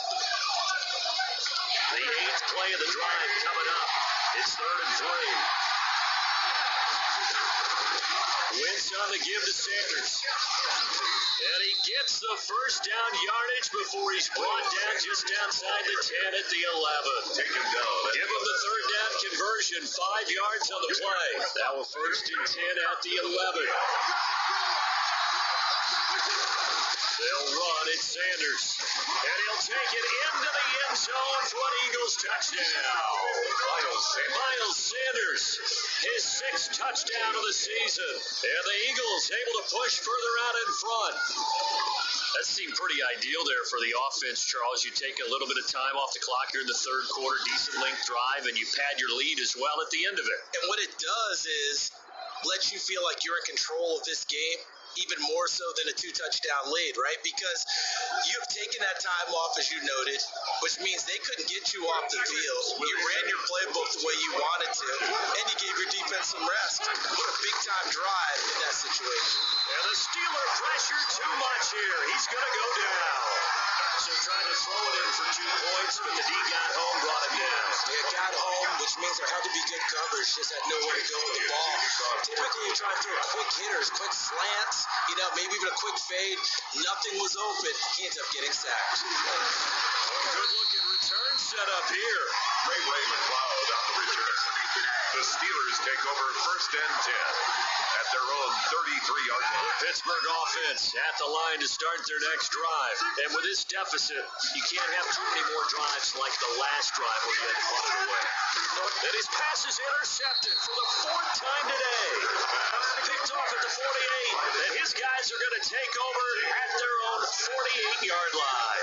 The 8th play of the drive coming up. It's 3rd and 3. Wentz on the give to Sanders. And he gets the first down yardage before he's brought down just outside the 10 at the 11. Take him down. Give him the 3rd down conversion, 5 yards on the play. Now a 1st and 10 at the 11. They'll run at Sanders. And he'll take it into the end zone for an Eagles touchdown. Miles Sanders, his 6th touchdown of the season. And the Eagles able to push further out in front. That seemed pretty ideal there for the offense, Charles. You take a little bit of time off the clock here in the 3rd quarter, decent length drive, and you pad your lead as well at the end of it. And what it does is let you feel like you're in control of this game, even more so than a 2-touchdown lead, right? Because you have taken that time off, as you noted, which means they couldn't get you off the field. You ran your playbook the way you wanted to, and you gave your defense some rest. What a big-time drive in that situation. And the Steeler pressure too much here. He's going to go down. So trying to throw it in for 2 points, but the D got home, brought him down. They got home, which means there had to be good coverage, just had nowhere to go with the ball. Typically, you try to throw quick hitters, quick slants, maybe even a quick fade. Nothing was open. He ends up getting sacked. Good-looking return set up here. Ray McLeod on the return. The Steelers take over 1st and 10 at their own 33-yard line. The Pittsburgh offense at the line to start their next drive. And with this deficit, you can't have too many more drives like the last drive where you had to punt it away. And his pass is intercepted for the 4th time today. Picked off at the 48. And his guys are going to take over at their own 48-yard line.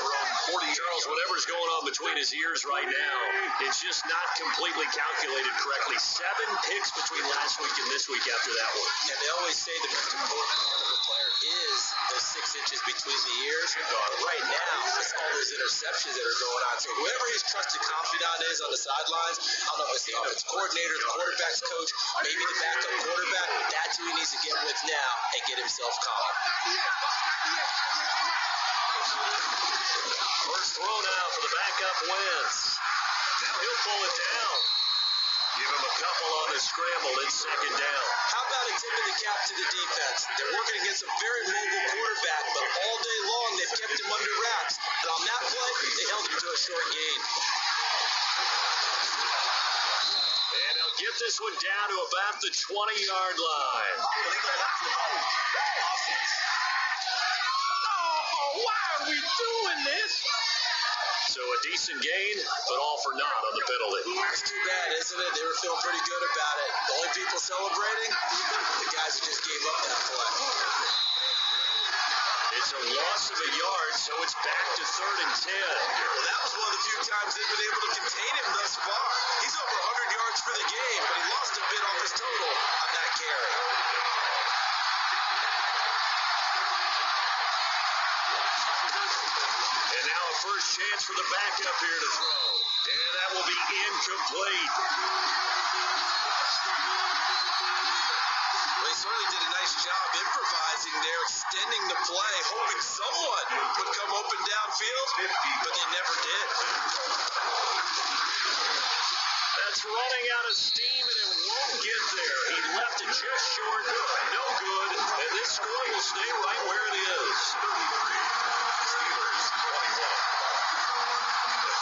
Charles, whatever's going on between his ears right now, it's just not completely calculated correctly. 7 picks between last week and this week after that one. And they always say the most important part of a player is those 6 inches between the ears. Right now, it's all those interceptions that are going on. So whoever his trusted confidant is on the sidelines, I don't know if it's the offense coordinator, the quarterback's coach, maybe the backup quarterback, that's who he needs to get with now and get himself calm. First throw now for the backup Wentz. Now he'll pull it down. Give him a couple on the scramble. It's 2nd down. How about a tip of the cap to the defense? They're working against a very mobile quarterback, but all day long they've kept him under wraps. And on that play, they held him to a short gain. And they'll get this one down to about the 20-yard line. Oh, why are we doing this? So a decent gain, but all for naught on the penalty. It's too bad, isn't it? They were feeling pretty good about it. The only people celebrating, the guys who just gave up that play. It's a loss of a yard, so it's back to 3rd and 10. Well, that was one of the few times they've been able to contain him thus far. He's over 100 yards for the game, but he lost a bit off his total on that carry. And now a first chance for the backup here to throw. And that will be incomplete. They certainly did a nice job improvising there, extending the play, hoping someone would come open downfield, but they never did. That's running out of steam, and it won't get there. He left it just short, no good, and this score will stay right where it is. Steelers 21.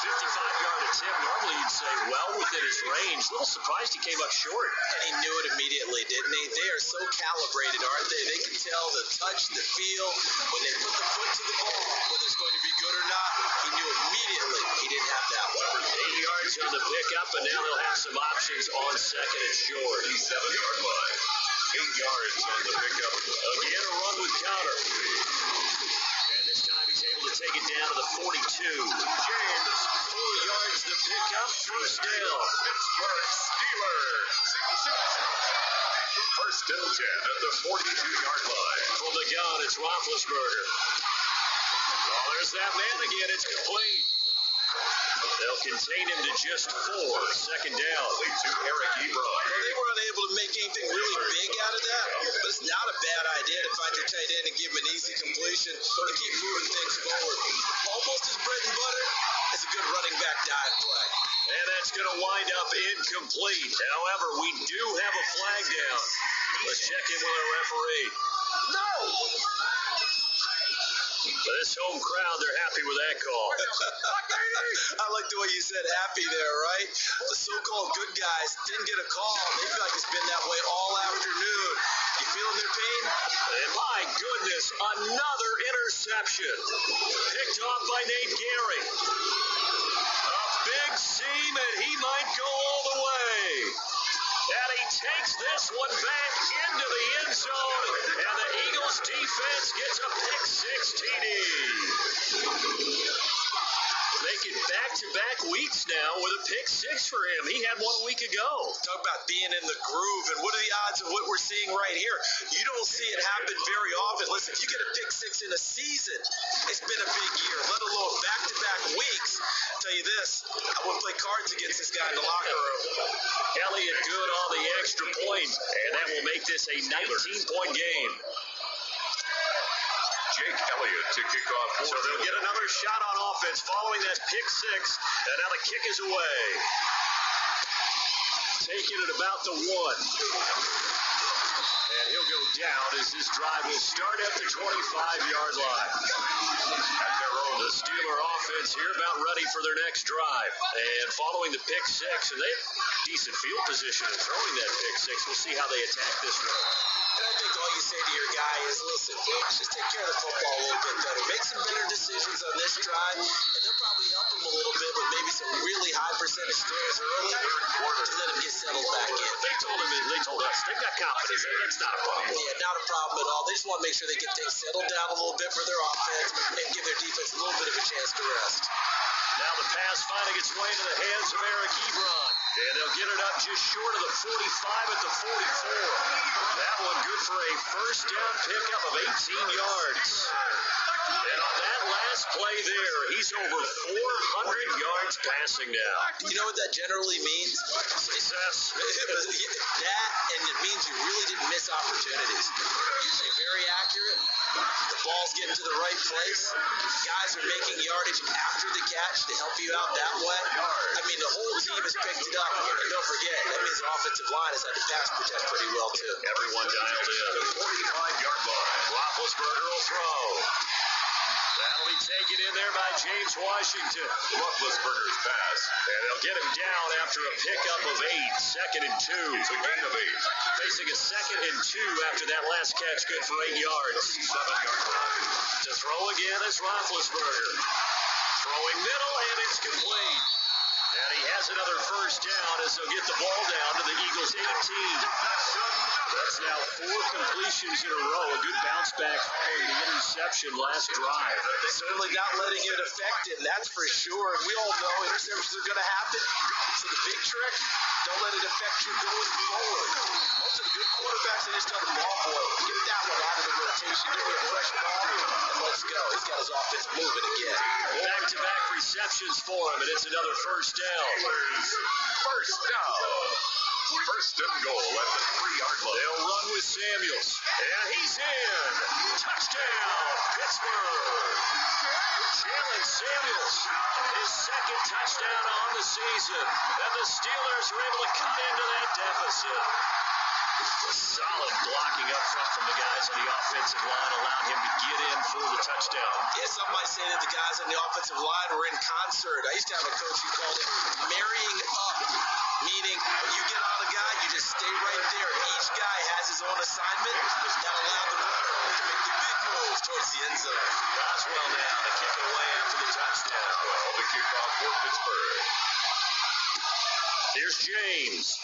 55-yard attempt. Normally you'd say well within his range. A little surprised he came up short. And he knew it immediately, didn't he? They are so calibrated, aren't they? They can tell the touch, the feel. When they put the foot to the ball, whether it's going to be good or not, he knew immediately he didn't have that one. 8 yards on the pickup, and now they'll have some options on 2nd and short. 37-yard line. 8 yards on the pickup. Again, a run with counter. And this time he's able to take it down to the 42. James, 4 yards the pickup, first down. Pittsburgh Steelers. 1st and 10 at the 42-yard line. From the gun, it's Roethlisberger. Oh, there's that man again. It's complete. They'll contain him to just 4. 2nd down. To Eric Ebron. Well, they were unable to make anything really big out of that, but it's not a bad idea to find your tight end and give him an easy completion and keep moving things forward. Almost his bread and butter is a good running back dive play. And that's going to wind up incomplete. However, we do have a flag down. Let's check in with our referee. No! This home crowd, they're happy with that call. I like the way you said happy there, right? The so-called good guys didn't get a call. They feel like it's been that way all afternoon. You feeling their pain? And my goodness, another interception. Picked off by Nate Gehring. A big seam, and he might go all the way. And he takes this one back into the end zone, and the Eagles defense gets a pick-6 TD. Making back-to-back weeks now with a pick-6 for him. He had one a week ago. Talk about being in the groove, and what are the odds of what we're seeing right here? You don't see it happen very often. Listen, if you get a pick-6 in a season, it's been a big year, let alone back-to-back weeks. I'll tell you this, I wouldn't play cards against this guy in the locker room. Elliott good on the extra point, and that will make this a 19-point game. Jake Elliott to kick off. So they'll get another shot on offense following that pick-6, and now the kick is away. Taking it about the 1. And he'll go down as this drive will start at the 25-yard line. At their own, the Steeler offense here about ready for their next drive. And following the pick-6, and they have decent field position in throwing that pick-6. We'll see how they attack this one. And I think all you say to your guy is, listen, just take care of the football a little bit better. Make some better decisions on this drive, and they'll probably help him a little bit with maybe some really high percentage throws early to let him get settled back in. They told us, they've got confidence. That's not a problem. Yeah, not a problem at all. They just want to make sure they get things settled down a little bit for their offense and give their defense a little bit of a chance to rest. Now the pass finding its way into the hands of Eric Ebron. And they'll get it up just short of the 45 at the 44. That one good for a first down pickup of 18 yards. And on that last play there, he's over 400 yards passing now. You know what that generally means? Success. That, and it means you really didn't miss opportunities. Usually very accurate. The ball's getting to the right place. Guys are making yardage after the catch to help you out that way. I mean, the whole team has picked it up. And don't forget, that means the offensive line has had to pass protect pretty well, too. Everyone dialed in. 45-yard line. Roethlisberger will throw. That'll be taken in there by James Washington. Roethlisberger's pass. And they'll get him down after a pickup of 8. 2nd and 2. It's a gain of 8. Facing a 2nd and 2 after that last catch, good for 8 yards. 7-yard line. To throw again is Roethlisberger. Throwing middle, and it's complete. And he has another first down as they'll get the ball down to the Eagles' 18. That's now 4 completions in a row. A good bounce back following the interception last drive. Certainly not letting it affect him, that's for sure. And we all know interceptions are going to happen. So the big trick, don't let it affect you going forward. Most of the good quarterbacks, they just tell the ball boy, get that one out of the rotation, give me a fresh ball, and let's go. He's got his offense moving again. Back-to-back receptions for him, and it's another first down. First down. First and goal at the 3-yard line. They'll run with Samuels. And he's in. Touchdown, Pittsburgh. Jalen Samuels, his 2nd touchdown on the season. And the Steelers are able to cut into that deficit. Solid blocking up front from the guys on the offensive line allowed him to get in for the touchdown. Yeah, some might say that the guys on the offensive line were in concert. I used to have a coach who called it marrying up, meaning when you get on a guy, you just stay right there. Each guy has his own assignment that allowed the runner to make the big move towards the end zone. Boswell now to kick it away after the touchdown. Well, the kickoff for Pittsburgh. Here's James.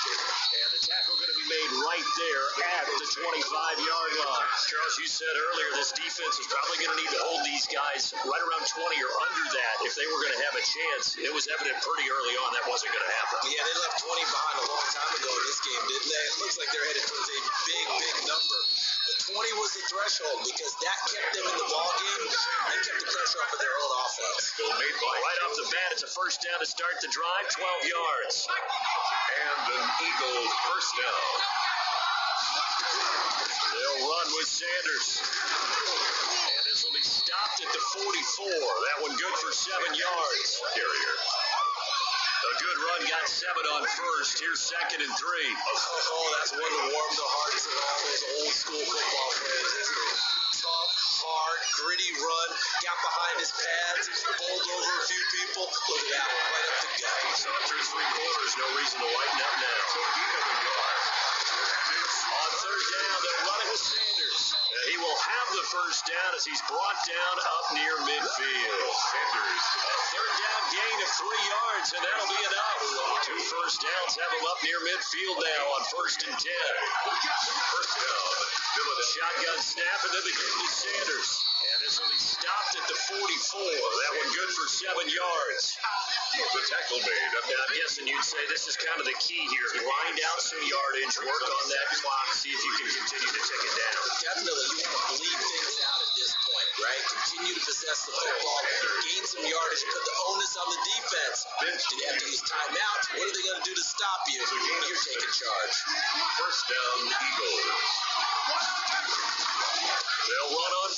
And the tackle going to be made right there at the 25-yard line. Charles, you said earlier this defense is probably going to need to hold these guys right around 20 or under that if they were going to have a chance. It was evident pretty early on that wasn't going to happen. Yeah, they left 20 behind a long time ago in this game, didn't they? It looks like they're headed towards a big, big number. But 20 was the threshold because that kept them in the ball game and kept the pressure off of their own offense. Goal made by right off the bat, it's a first down to start the drive, 12 yards. And an Eagles first down. They'll run with Sanders. And this will be stopped at the 44. That one good for 7 yards. Carrier. A good run got 7 on first. Here's 2nd and 3. Oh, that's one to warm the hearts of all those old school football players, isn't it? Tough, hard, gritty run, got behind his pads, bowled over a few people. Look at that one, right up the gut. So through 3 quarters, no reason to lighten up now. On 3rd down, they'll run it with Sanders. He will have the first down as he's brought down up near midfield. Sanders. A 3rd down gain of 3 yards, and that'll be enough. 2 first downs have him up near midfield now on 1st and 10. First down. Shotgun snap, and then the give to Sanders. And this will be stopped at the 44. That one good for 7 yards. The tackle made. Now, I'm guessing you'd say this is kind of the key here. Grind out some yardage, work on that clock, see if you can continue to tick it down. Definitely, you want to bleed things out at this point, right? Continue to possess the football, gain some yardage, put the onus on the defense. Do they have to use timeouts? What are they going to do to stop you? You're taking charge. First down, Eagles. They'll run on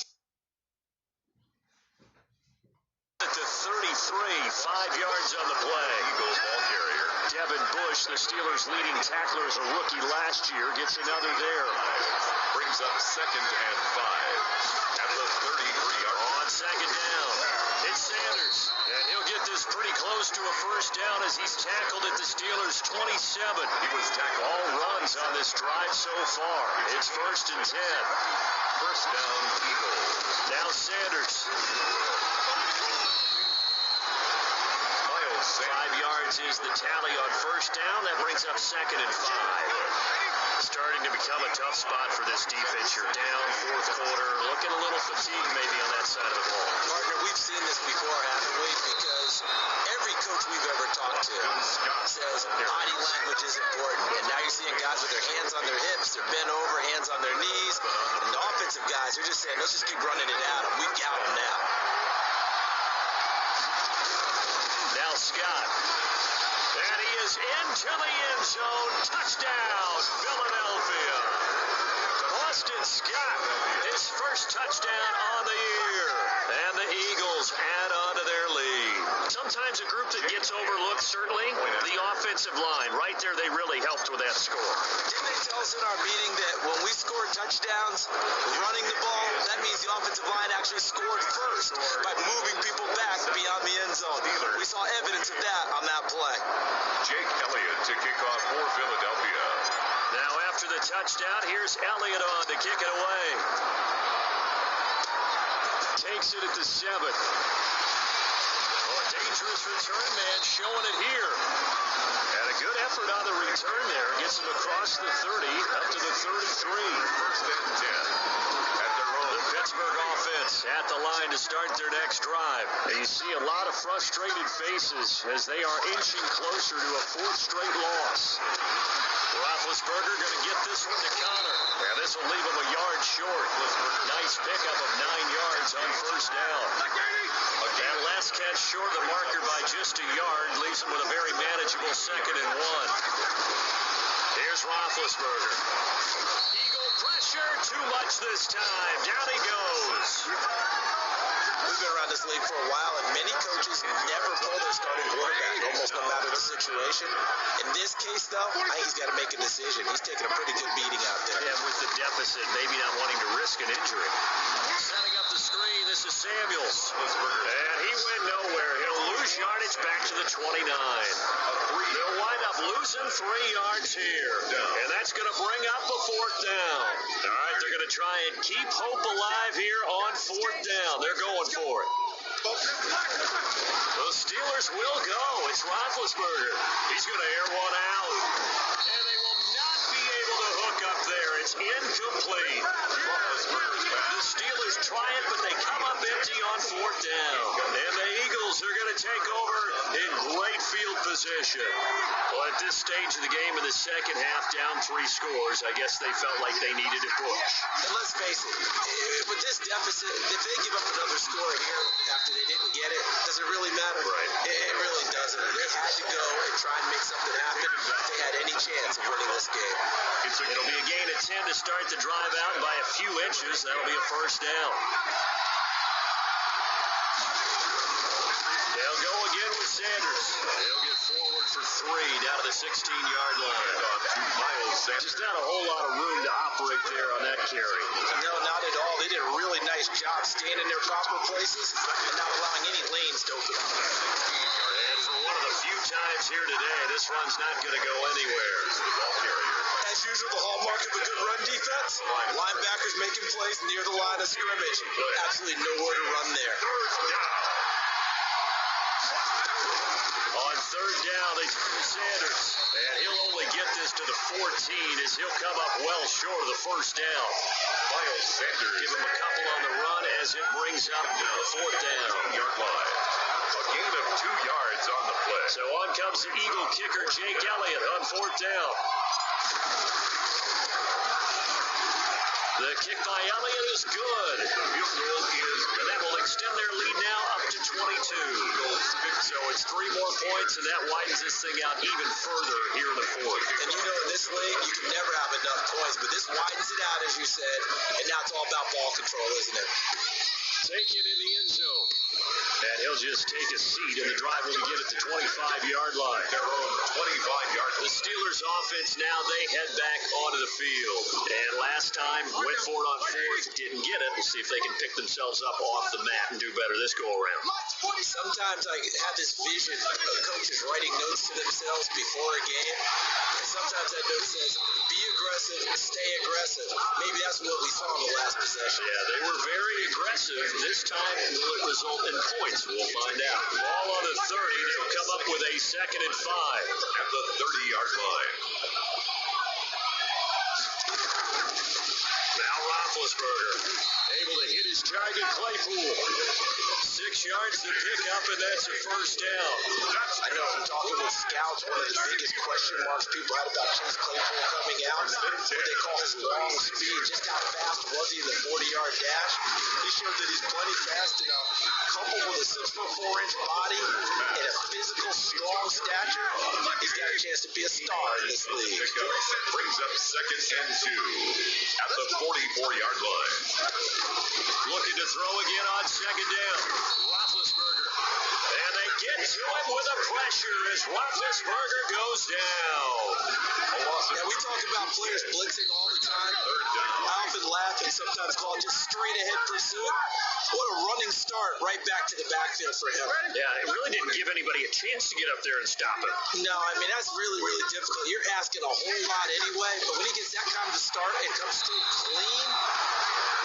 at the 33, 5 yards on the play. Eagles ball carrier. Devin Bush, the Steelers' leading tackler as a rookie last year, gets another there. Brings up 2nd and 5 at the 33-yard line. On 2nd down, it's Sanders. And he'll get this pretty close to a first down as he's tackled at the Steelers' 27. He was tackled. All runs on this drive so far. It's 1st and 10. First down, Eagles. Now Sanders. 5 yards is the tally on first down. That brings up 2nd and 5. Starting to become a tough spot for this defense. You're down 4th quarter. Looking a little fatigued maybe on that side of the ball. Partner, we've seen this before, haven't we? Because every coach we've ever talked to says body language is important. And now you're seeing guys with their hands on their hips, they're bent over, hands on their knees. And the offensive guys are just saying, let's just keep running it at them. We've got them now. Now Scott. And he is into the end zone. Touchdown, Philadelphia. Boston Scott, his first touchdown on the year. And the Eagles add on to their lead. Sometimes a group that gets overlooked, certainly, the offensive line. Right there, they really helped with that score. Didn't they tell us in our meeting that when we scored touchdowns running the ball, that means the offensive line actually scored first by moving people back beyond the end zone? We saw evidence of that on that play. Jake Elliott to kick off for Philadelphia. Now after the touchdown, here's Elliott on to kick it away. Takes it at the 7th. Oh, a dangerous return man showing it here. And a good effort on the return there. Gets him across the 30 up to the 33. First and 10 at their own. The Pittsburgh offense at the line to start their next drive. And you see a lot of frustrated faces as they are inching closer to a 4th straight loss. Roethlisberger going to get this one to Connor. And this will leave him a yard short. Nice pickup of 9 yards on first down. That last catch short of the marker by just a yard leaves him with a very manageable 2nd and 1. Here's Roethlisberger. Eagle pressure, too much this time. Down he goes. We've been around this league for a while, and many coaches never pull their starting quarterback, almost no matter the situation. In this case, though, I think he's got to make a decision. He's taking a pretty good beating out there. Yeah, with the deficit, maybe not wanting to risk an injury. Setting up the screen, this is Samuels. And he went nowhere. He'll lose yardage back to the 29. They'll wind up losing 3 yards here. And that's going to bring up a 4th down. All right, they're going to try and keep hope alive here on 4th down. They're going for it. The Steelers will go. It's Roethlisberger. He's going to air one out. And they will not be able to hook up there. It's incomplete. The Steelers try it, but they come up empty on 4th down. And the Eagles are going to take over in great field position. Well, at this stage of the game in the second half, down 3 scores, I guess they felt like they needed to push. And let's face it, with this deficit, if they give up another score here after they didn't get it, does it really matter? Right. It really doesn't. They had to go and try and make something happen if they had any chance of winning this game. It'll be a gain of 10 to start the drive out, and by a few inches, that'll be a first down. They'll go again with Sanders. They'll get forward for 3 down to the 16-yard line. Just not a whole lot of room to operate there on that carry. No, not at all. They did a really nice job staying in their proper places and not allowing any lanes to open up. And for one of the few times here today, this run's not going to go anywhere. As usual, the hallmark of a good run defense, linebackers making plays near the line of scrimmage. Absolutely nowhere to run there. On 3rd down, they turn to Sanders. And he'll only get this to the 14 as he'll come up well short of the first down. Miles Sanders. Give him a couple on the run as it brings up the 4th down. Yard line. A gain of 2 yards on the play. So on comes the Eagle kicker, Jake Elliott, on 4th down. The kick by Elliott is good. And that will extend their lead now up to 22. So it's 3 more points, and that widens this thing out even further here in the 4th. And you know, in this league, you can never have enough points, but this widens it out, as you said, and now it's all about ball control, isn't it? Taken in the end zone. And he'll just take a seat, and the drive will begin at the 25-yard line. Their own 25-yard line. The Steelers offense now, they head back onto the field. And last time, went for it on 4th, didn't get it. We'll see if they can pick themselves up off the mat and do better this go-around. Sometimes I have this vision of coaches writing notes to themselves before a game. And sometimes that note says, be aggressive, stay aggressive. Maybe that's what we saw in the last possession. Yeah, they were very aggressive. This time, will it result in points? We'll find out. Ball on the 30. They'll come up with a 2nd and 5. At the 30-yard line. Now Roethlisberger able to hit his target, Claypool. 6 yards to pick up, and that's a first down. I know from talking with scouts, one of the biggest question marks people had about Chase Claypool coming out, what they call his long speed. Just how fast was he in the 40-yard dash? He showed that he's plenty fast enough, coupled with a 6'4" body and a physical, strong stature. He's got a chance to be a star in this league. Brings up 2nd and 2 at the 44-yard line. Looking to throw again on 2nd down. Roethlisberger. And they get to him with the pressure as Roethlisberger goes down. Yeah, we talk about players blitzing all the time. I often laugh and sometimes call it just straight ahead pursuit. What a running start right back to the backfield for him. Yeah, it really didn't give anybody a chance to get up there and stop him. No, I mean, that's really, really difficult. You're asking a whole lot anyway, but when he gets that kind of start and comes through clean,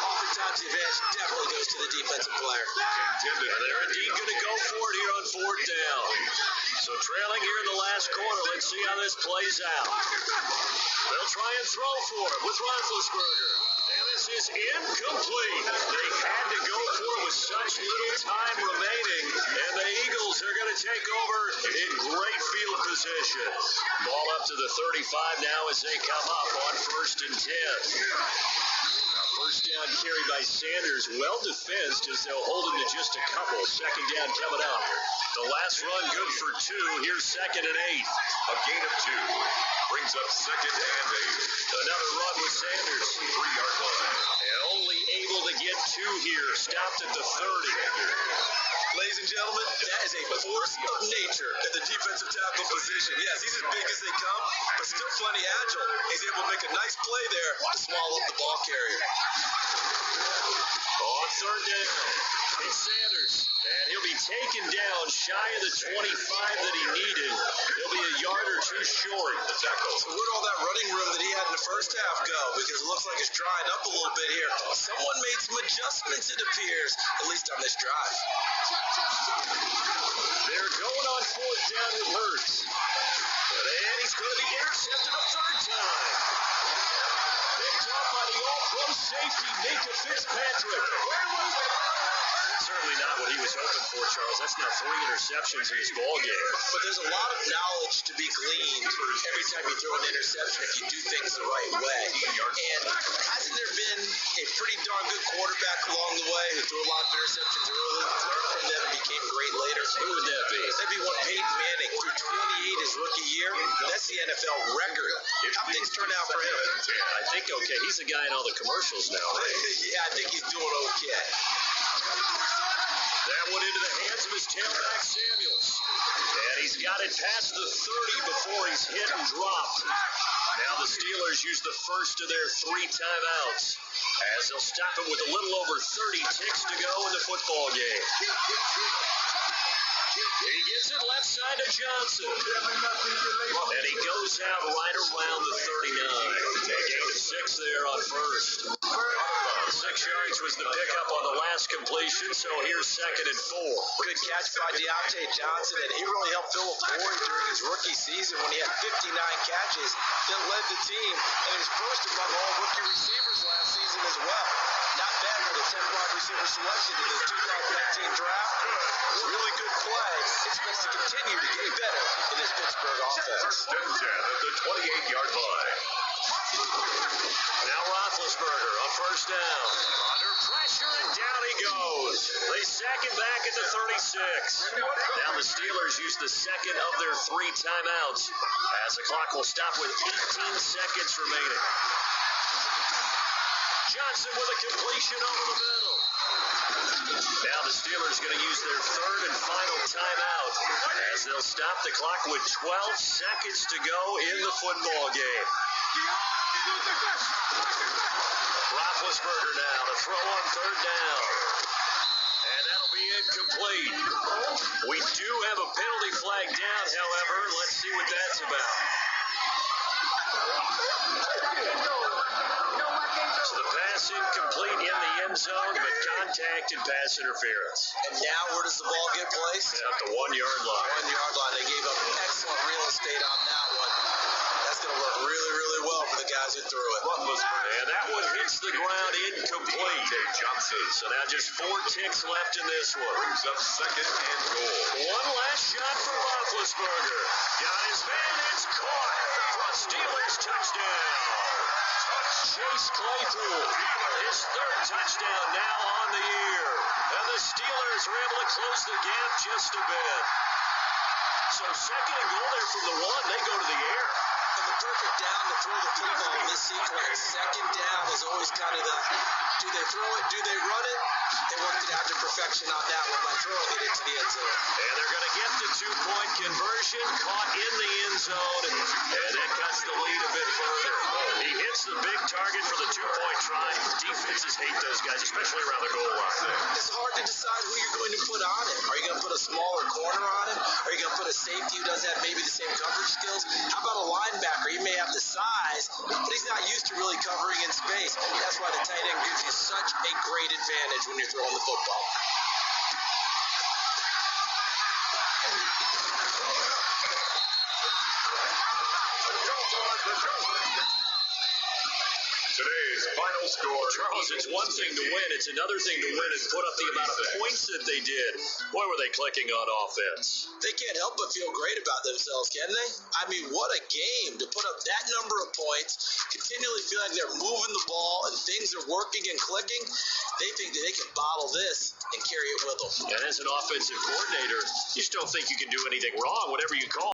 oftentimes the advantage definitely goes to the defensive player. And they're indeed going to go for it here on fourth down. So trailing here in the last quarter, let's see how this plays out. They'll try and throw for it with Roethlisberger. And this is incomplete. They had to go for it with such little time remaining. And the Eagles are going to take over in great field position. Ball up to the 35 now as they come up on 1st and 10. First down carry by Sanders, well defensed as they'll hold him to just a couple. Second down coming up. The last run good for 2. Here's 2nd and 8. A gain of 2 brings up 2nd and 8. Another run with Sanders. 3-yard line. And only able to get 2 here. Stopped at the 30. Ladies and gentlemen, that is a force of nature at the defensive tackle position. Yes, he's as big as they come, but still plenty agile. He's able to make a nice play there to swallow up the ball carrier. On 3rd down, it's Sanders. And he'll be taken down shy of the 25 that he needed. He'll be a yard or 2 short. The tackle. So where'd all that running room that he had in the first half go? Because it looks like it's drying up a little bit here. Someone made some adjustments, it appears, at least on this drive. They're going on 4th down with Hurts. And he's going to be intercepted a 3rd time. Picked up by the all-pro safety, Minka Fitzpatrick. Certainly not what he was hoping for, Charles. That's now 3 interceptions in this ball game. But there's a lot of knowledge to be gleaned every time you throw an interception if you do things the right way. And hasn't there been a pretty darn good quarterback along the way who threw a lot of interceptions early, learned from them, and became great later? Who would that be? That'd be one Peyton Manning, threw 28 his rookie year. That's the NFL record. How things turn out for him? I think okay. He's the guy in all the commercials now, right? Yeah, I think he's doing okay. That one into the hands of his tailback, Samuels. And he's got it past the 30 before he's hit and dropped. Now the Steelers use the first of their 3 timeouts as they'll stop him with a little over 30 ticks to go in the football game. He gets it left side to Johnson. And he goes out right around the 39. A gain of 6 there on first. 6 yards was the pickup on the last completion, so here's 2nd and 4. Good catch by Deontay Johnson, and he really helped fill a void during his rookie season when he had 59 catches, then led the team, and he was first among all rookie receivers last season as well. Not bad for the 10th wide receiver selection in the 2019 draft. Really good play. Expects to continue to get better in this Pittsburgh offense. 1st and 10 at the 28-yard line. Now Roethlisberger on 1st down. Under pressure and down he goes. They sack him back at the 36. Now the Steelers use the 2nd of their 3 timeouts as the clock will stop with 18 seconds remaining. Johnson with a completion over the middle. Now the Steelers going to use their 3rd and final timeout as they'll stop the clock with 12 seconds to go in the football game. Roethlisberger now to throw on 3rd down. And that'll be incomplete. We do have a penalty flag down, however. Let's see what that's about. So the pass incomplete in the end zone, but contact and pass interference. And now where does the ball get placed? At the 1-yard line. 1-yard line. They gave up excellent real estate on that one. That's going to work really, really well for the guys who threw it. And that one hits the ground incomplete. Johnson. So now just 4 ticks left in this one. Brings up 2nd and goal. One last shot for Roethlisberger. Got his man. It's caught for a Steelers touchdown. Chase Claypool, his 3rd touchdown now on the year. And the Steelers are able to close the gap just a bit. So 2nd and goal there from the 1. They go to the air. And the perfect down to throw the football in this sequence. 2nd down is always kind of the Do they throw it? Do they run it? They worked it out to perfection on that one by throwing it into the end zone. And they're going to get the 2-point conversion, caught in the end zone, and that cuts the lead a bit further. He hits the big target for the 2-point try. Defenses hate those guys, especially around the goal line. It's hard to decide who you're going to put on him. Are you going to put a smaller corner on him? Are you going to put a safety who doesn't have maybe the same coverage skills? How about a linebacker? He may have the size, but he's not used to really covering in space. That's why the tight end gives you such a great advantage when you're throwing the football. Today's final score. Charles, it's one thing to win. It's another thing to win and put up the amount of points that they did. Boy, were they clicking on offense. They can't help but feel great about themselves, can they? I mean, what a game to put up that number of points, continually feel like they're moving the ball and things are working and clicking. They think that they can bottle this and carry it with them. And as an offensive coordinator, you just don't think you can do anything wrong. Whatever you call